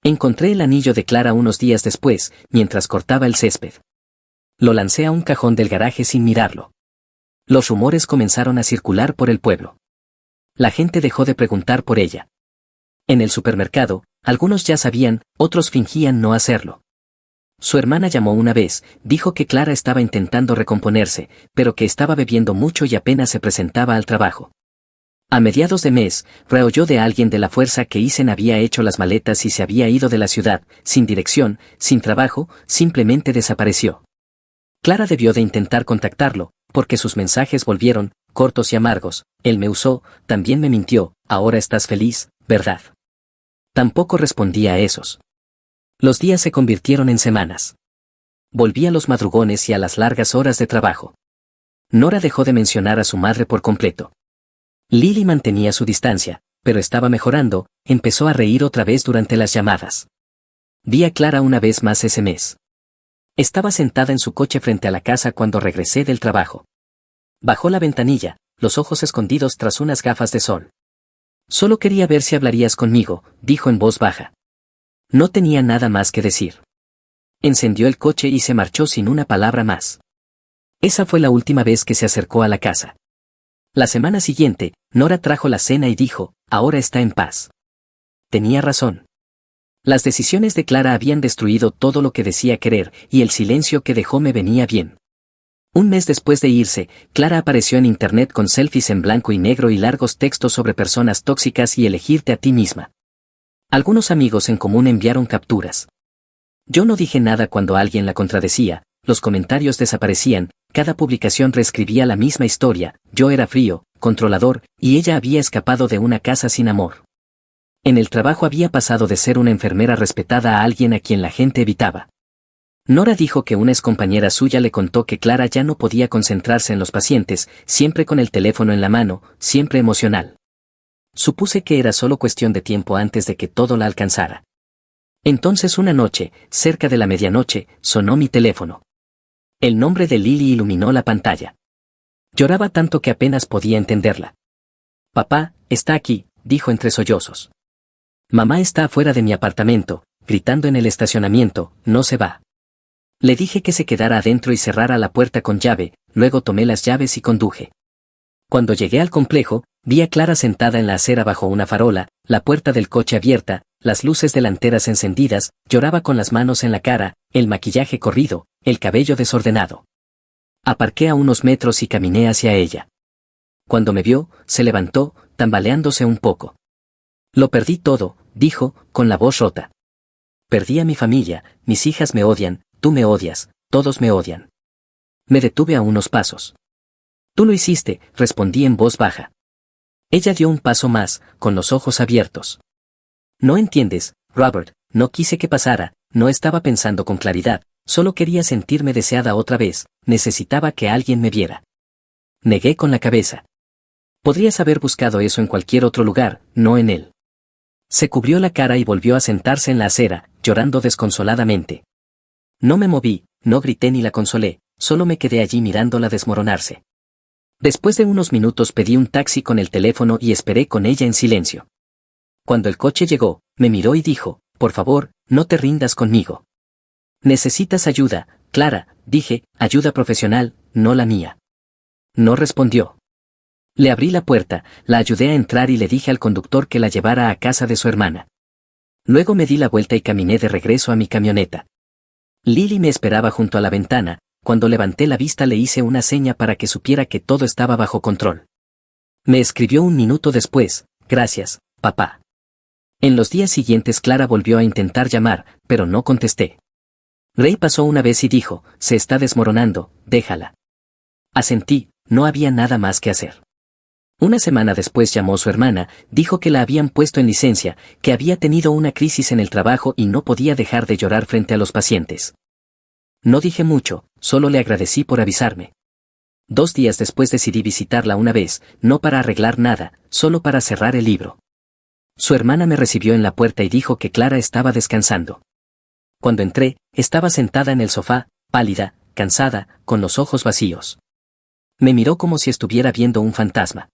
Encontré el anillo de Clara unos días después, mientras cortaba el césped. Lo lancé a un cajón del garaje sin mirarlo. Los rumores comenzaron a circular por el pueblo. La gente dejó de preguntar por ella. En el supermercado, algunos ya sabían, otros fingían no hacerlo. Su hermana llamó una vez, dijo que Clara estaba intentando recomponerse, pero que estaba bebiendo mucho y apenas se presentaba al trabajo. A mediados de mes, reoyó de alguien de la fuerza que Isen había hecho las maletas y se había ido de la ciudad, sin dirección, sin trabajo, simplemente desapareció. Clara debió de intentar contactarlo, porque sus mensajes volvieron, cortos y amargos. Él me usó, también me mintió, ahora estás feliz, ¿verdad? Tampoco respondía a esos. Los días se convirtieron en semanas. Volví a los madrugones y a las largas horas de trabajo. Nora dejó de mencionar a su madre por completo. Lily mantenía su distancia, pero estaba mejorando, empezó a reír otra vez durante las llamadas. Vi a Clara una vez más ese mes. Estaba sentada en su coche frente a la casa cuando regresé del trabajo. Bajó la ventanilla, los ojos escondidos tras unas gafas de sol. Solo quería ver si hablarías conmigo, dijo en voz baja. No tenía nada más que decir. Encendió el coche y se marchó sin una palabra más. Esa fue la última vez que se acercó a la casa. La semana siguiente, Nora trajo la cena y dijo, ahora está en paz. Tenía razón. Las decisiones de Clara habían destruido todo lo que decía querer, y el silencio que dejó me venía bien. Un mes después de irse, Clara apareció en internet con selfies en blanco y negro y largos textos sobre personas tóxicas y elegirte a ti misma. Algunos amigos en común enviaron capturas. Yo no dije nada cuando alguien la contradecía, los comentarios desaparecían, cada publicación reescribía la misma historia, yo era frío, controlador, y ella había escapado de una casa sin amor. En el trabajo había pasado de ser una enfermera respetada a alguien a quien la gente evitaba. Nora dijo que una excompañera suya le contó que Clara ya no podía concentrarse en los pacientes, siempre con el teléfono en la mano, siempre emocional. Supuse que era solo cuestión de tiempo antes de que todo la alcanzara. Entonces una noche, cerca de la medianoche, sonó mi teléfono. El nombre de Lily iluminó la pantalla. Lloraba tanto que apenas podía entenderla. Papá, está aquí, dijo entre sollozos. Mamá está afuera de mi apartamento, gritando en el estacionamiento, no se va. Le dije que se quedara adentro y cerrara la puerta con llave, luego tomé las llaves y conduje. Cuando llegué al complejo, vi a Clara sentada en la acera bajo una farola, la puerta del coche abierta, las luces delanteras encendidas, lloraba con las manos en la cara, el maquillaje corrido, el cabello desordenado. Aparqué a unos metros y caminé hacia ella. Cuando me vio, se levantó, tambaleándose un poco. Lo perdí todo, dijo, con la voz rota. Perdí a mi familia, mis hijas me odian, tú me odias, todos me odian. Me detuve a unos pasos. Tú lo hiciste, respondí en voz baja. Ella dio un paso más, con los ojos abiertos. No entiendes, Robert, no quise que pasara, no estaba pensando con claridad, solo quería sentirme deseada otra vez, necesitaba que alguien me viera. Negué con la cabeza. Podrías haber buscado eso en cualquier otro lugar, no en él. Se cubrió la cara y volvió a sentarse en la acera, llorando desconsoladamente. No me moví, no grité ni la consolé, solo me quedé allí mirándola desmoronarse. Después de unos minutos pedí un taxi con el teléfono y esperé con ella en silencio. Cuando el coche llegó, me miró y dijo, por favor, no te rindas conmigo. Necesitas ayuda, Clara, dije, ayuda profesional, no la mía. No respondió. Le abrí la puerta, la ayudé a entrar y le dije al conductor que la llevara a casa de su hermana. Luego me di la vuelta y caminé de regreso a mi camioneta. Lily me esperaba junto a la ventana, cuando levanté la vista le hice una seña para que supiera que todo estaba bajo control. Me escribió un minuto después, gracias, papá. En los días siguientes Clara volvió a intentar llamar, pero no contesté. Ray pasó una vez y dijo, se está desmoronando, déjala. Asentí, no había nada más que hacer. Una semana después llamó su hermana, dijo que la habían puesto en licencia, que había tenido una crisis en el trabajo y no podía dejar de llorar frente a los pacientes. No dije mucho, solo le agradecí por avisarme. 2 días después decidí visitarla una vez, no para arreglar nada, solo para cerrar el libro. Su hermana me recibió en la puerta y dijo que Clara estaba descansando. Cuando entré, estaba sentada en el sofá, pálida, cansada, con los ojos vacíos. Me miró como si estuviera viendo un fantasma.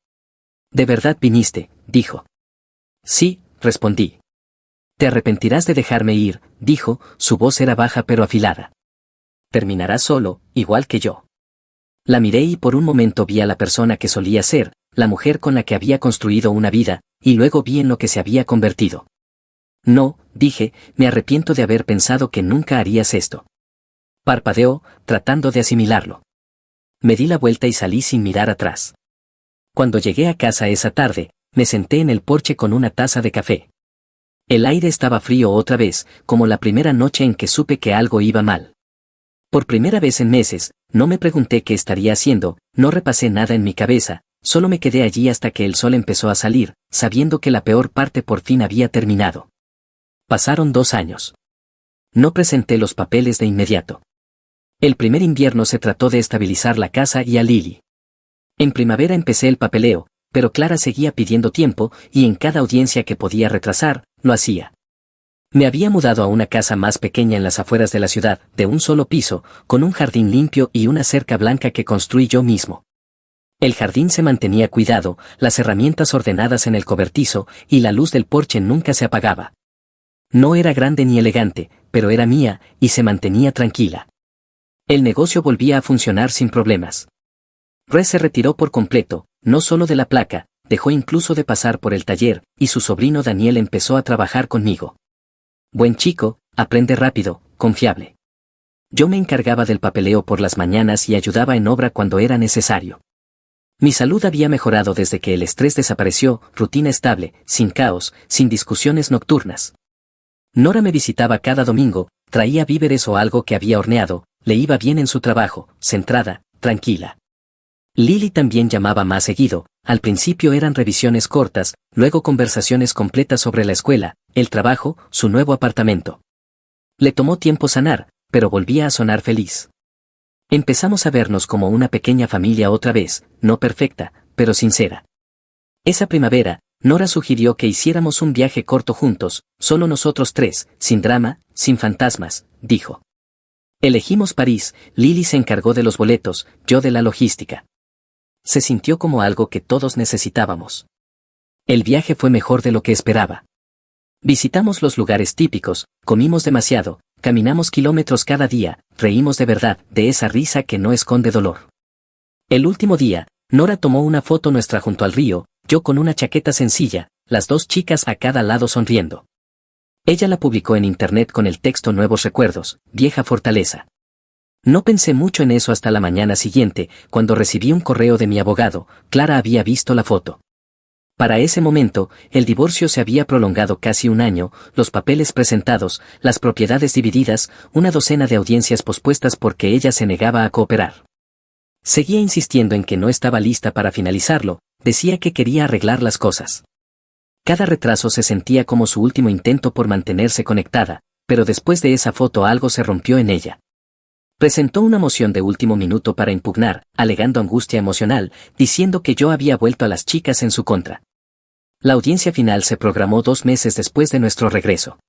¿De verdad viniste?, dijo. Sí, respondí. Te arrepentirás de dejarme ir, dijo, su voz era baja pero afilada. Terminarás solo, igual que yo. La miré y por un momento vi a la persona que solía ser, la mujer con la que había construido una vida, y luego vi en lo que se había convertido. No, dije, me arrepiento de haber pensado que nunca harías esto. Parpadeó, tratando de asimilarlo. Me di la vuelta y salí sin mirar atrás. Cuando llegué a casa esa tarde, me senté en el porche con una taza de café. El aire estaba frío otra vez, como la primera noche en que supe que algo iba mal. Por primera vez en meses, no me pregunté qué estaría haciendo, no repasé nada en mi cabeza, solo me quedé allí hasta que el sol empezó a salir, sabiendo que la peor parte por fin había terminado. Pasaron 2 años. No presenté los papeles de inmediato. El primer invierno se trató de estabilizar la casa y a Lily. En primavera empecé el papeleo, pero Clara seguía pidiendo tiempo, y en cada audiencia que podía retrasar, lo hacía. Me había mudado a una casa más pequeña en las afueras de la ciudad, de un solo piso, con un jardín limpio y una cerca blanca que construí yo mismo. El jardín se mantenía cuidado, las herramientas ordenadas en el cobertizo, y la luz del porche nunca se apagaba. No era grande ni elegante, pero era mía, y se mantenía tranquila. El negocio volvía a funcionar sin problemas. Rhys se retiró por completo, no solo de la placa, dejó incluso de pasar por el taller, y su sobrino Daniel empezó a trabajar conmigo. Buen chico, aprende rápido, confiable. Yo me encargaba del papeleo por las mañanas y ayudaba en obra cuando era necesario. Mi salud había mejorado desde que el estrés desapareció, rutina estable, sin caos, sin discusiones nocturnas. Nora me visitaba cada domingo, traía víveres o algo que había horneado, le iba bien en su trabajo, centrada, tranquila. Lily también llamaba más seguido, al principio eran revisiones cortas, luego conversaciones completas sobre la escuela, el trabajo, su nuevo apartamento. Le tomó tiempo sanar, pero volvía a sonar feliz. Empezamos a vernos como una pequeña familia otra vez, no perfecta, pero sincera. Esa primavera, Nora sugirió que hiciéramos un viaje corto juntos, solo nosotros 3, sin drama, sin fantasmas, dijo. Elegimos París, Lily se encargó de los boletos, yo de la logística. Se sintió como algo que todos necesitábamos. El viaje fue mejor de lo que esperaba. Visitamos los lugares típicos, comimos demasiado, caminamos kilómetros cada día, reímos de verdad, de esa risa que no esconde dolor. El último día, Nora tomó una foto nuestra junto al río, yo con una chaqueta sencilla, las 2 chicas a cada lado sonriendo. Ella la publicó en internet con el texto Nuevos recuerdos, vieja fortaleza. No pensé mucho en eso hasta la mañana siguiente, cuando recibí un correo de mi abogado. Clara había visto la foto. Para ese momento, el divorcio se había prolongado casi 1 año, los papeles presentados, las propiedades divididas, una docena de audiencias pospuestas porque ella se negaba a cooperar. Seguía insistiendo en que no estaba lista para finalizarlo, decía que quería arreglar las cosas. Cada retraso se sentía como su último intento por mantenerse conectada, pero después de esa foto algo se rompió en ella. Presentó una moción de último minuto para impugnar, alegando angustia emocional, diciendo que yo había vuelto a las chicas en su contra. La audiencia final se programó 2 meses después de nuestro regreso.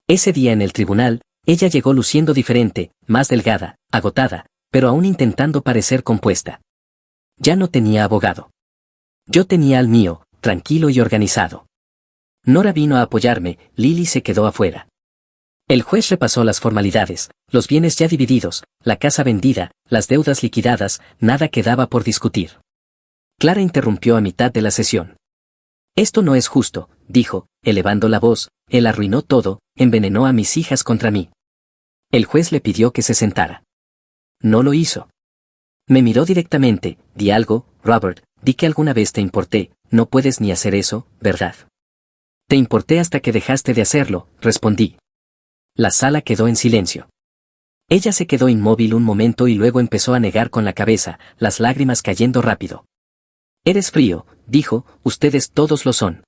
Ese día en el tribunal, ella llegó luciendo diferente, más delgada, agotada, pero aún intentando parecer compuesta. Ya no tenía abogado. Yo tenía al mío, tranquilo y organizado. Nora vino a apoyarme, Lily se quedó afuera. El juez repasó las formalidades, los bienes ya divididos, la casa vendida, las deudas liquidadas, nada quedaba por discutir. Clara interrumpió a mitad de la sesión. Esto no es justo, dijo, elevando la voz, él arruinó todo, envenenó a mis hijas contra mí. El juez le pidió que se sentara. No lo hizo. Me miró directamente, di algo, Robert, di que alguna vez te importé, no puedes ni hacer eso, ¿verdad? Te importé hasta que dejaste de hacerlo, respondí. La sala quedó en silencio. Ella se quedó inmóvil un momento y luego empezó a negar con la cabeza, las lágrimas cayendo rápido. Eres frío, dijo, ustedes todos lo son.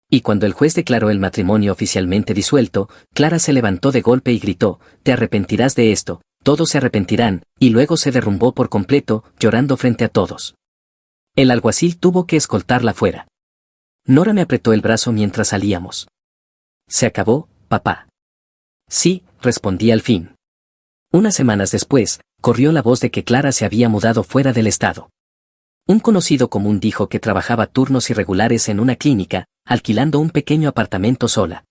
Y cuando el juez declaró el matrimonio oficialmente disuelto, Clara se levantó de golpe y gritó, te arrepentirás de esto, todos se arrepentirán, y luego se derrumbó por completo, llorando frente a todos. El alguacil tuvo que escoltarla fuera. Nora me apretó el brazo mientras salíamos. Se acabó, papá. Sí, respondí al fin. Unas semanas después, corrió la voz de que Clara se había mudado fuera del estado. Un conocido común dijo que trabajaba turnos irregulares en una clínica, alquilando un pequeño apartamento sola.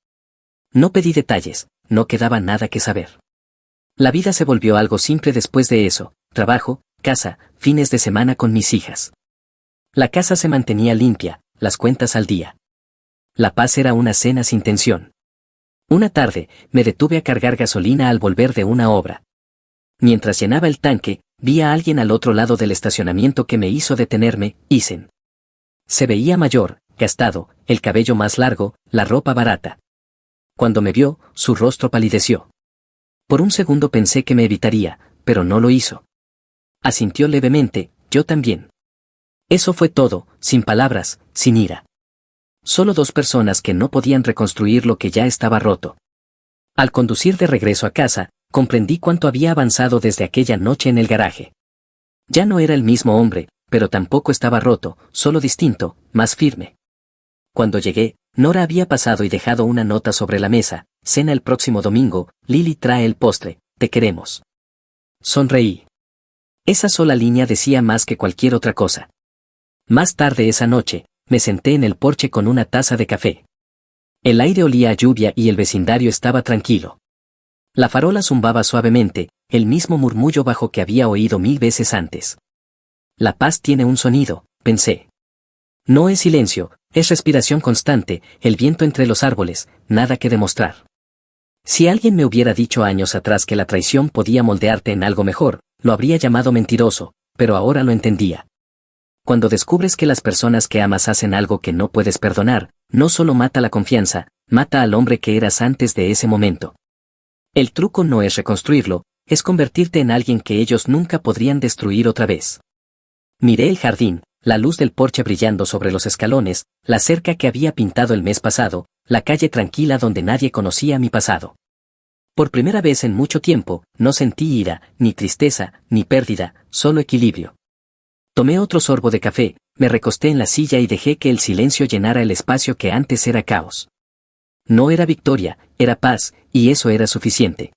No pedí detalles, no quedaba nada que saber. La vida se volvió algo simple después de eso, trabajo, casa, fines de semana con mis hijas. La casa se mantenía limpia, las cuentas al día. La paz era una cena sin tensión. Una tarde, me detuve a cargar gasolina al volver de una obra. Mientras llenaba el tanque, vi a alguien al otro lado del estacionamiento que me hizo detenerme, Isen. Se veía mayor, gastado, el cabello más largo, la ropa barata. Cuando me vio, su rostro palideció. Por un segundo pensé que me evitaría, pero no lo hizo. Asintió levemente, yo también. Eso fue todo, sin palabras, sin ira. Solo dos personas que no podían reconstruir lo que ya estaba roto. Al conducir de regreso a casa, comprendí cuánto había avanzado desde aquella noche en el garaje. Ya no era el mismo hombre, pero tampoco estaba roto, solo distinto, más firme. Cuando llegué, Nora había pasado y dejado una nota sobre la mesa: cena el próximo domingo, Lily trae el postre, te queremos. Sonreí. Esa sola línea decía más que cualquier otra cosa. Más tarde esa noche, me senté en el porche con una taza de café. El aire olía a lluvia y el vecindario estaba tranquilo. La farola zumbaba suavemente, el mismo murmullo bajo que había oído 1000 veces antes. La paz tiene un sonido, pensé. No es silencio, es respiración constante, el viento entre los árboles, nada que demostrar. Si alguien me hubiera dicho años atrás que la traición podía moldearte en algo mejor, lo habría llamado mentiroso, pero ahora lo entendía. Cuando descubres que las personas que amas hacen algo que no puedes perdonar, no solo mata la confianza, mata al hombre que eras antes de ese momento. El truco no es reconstruirlo, es convertirte en alguien que ellos nunca podrían destruir otra vez. Miré el jardín, la luz del porche brillando sobre los escalones, la cerca que había pintado el mes pasado, la calle tranquila donde nadie conocía mi pasado. Por primera vez en mucho tiempo, no sentí ira, ni tristeza, ni pérdida, solo equilibrio. Tomé otro sorbo de café, me recosté en la silla y dejé que el silencio llenara el espacio que antes era caos. No era victoria, era paz, y eso era suficiente.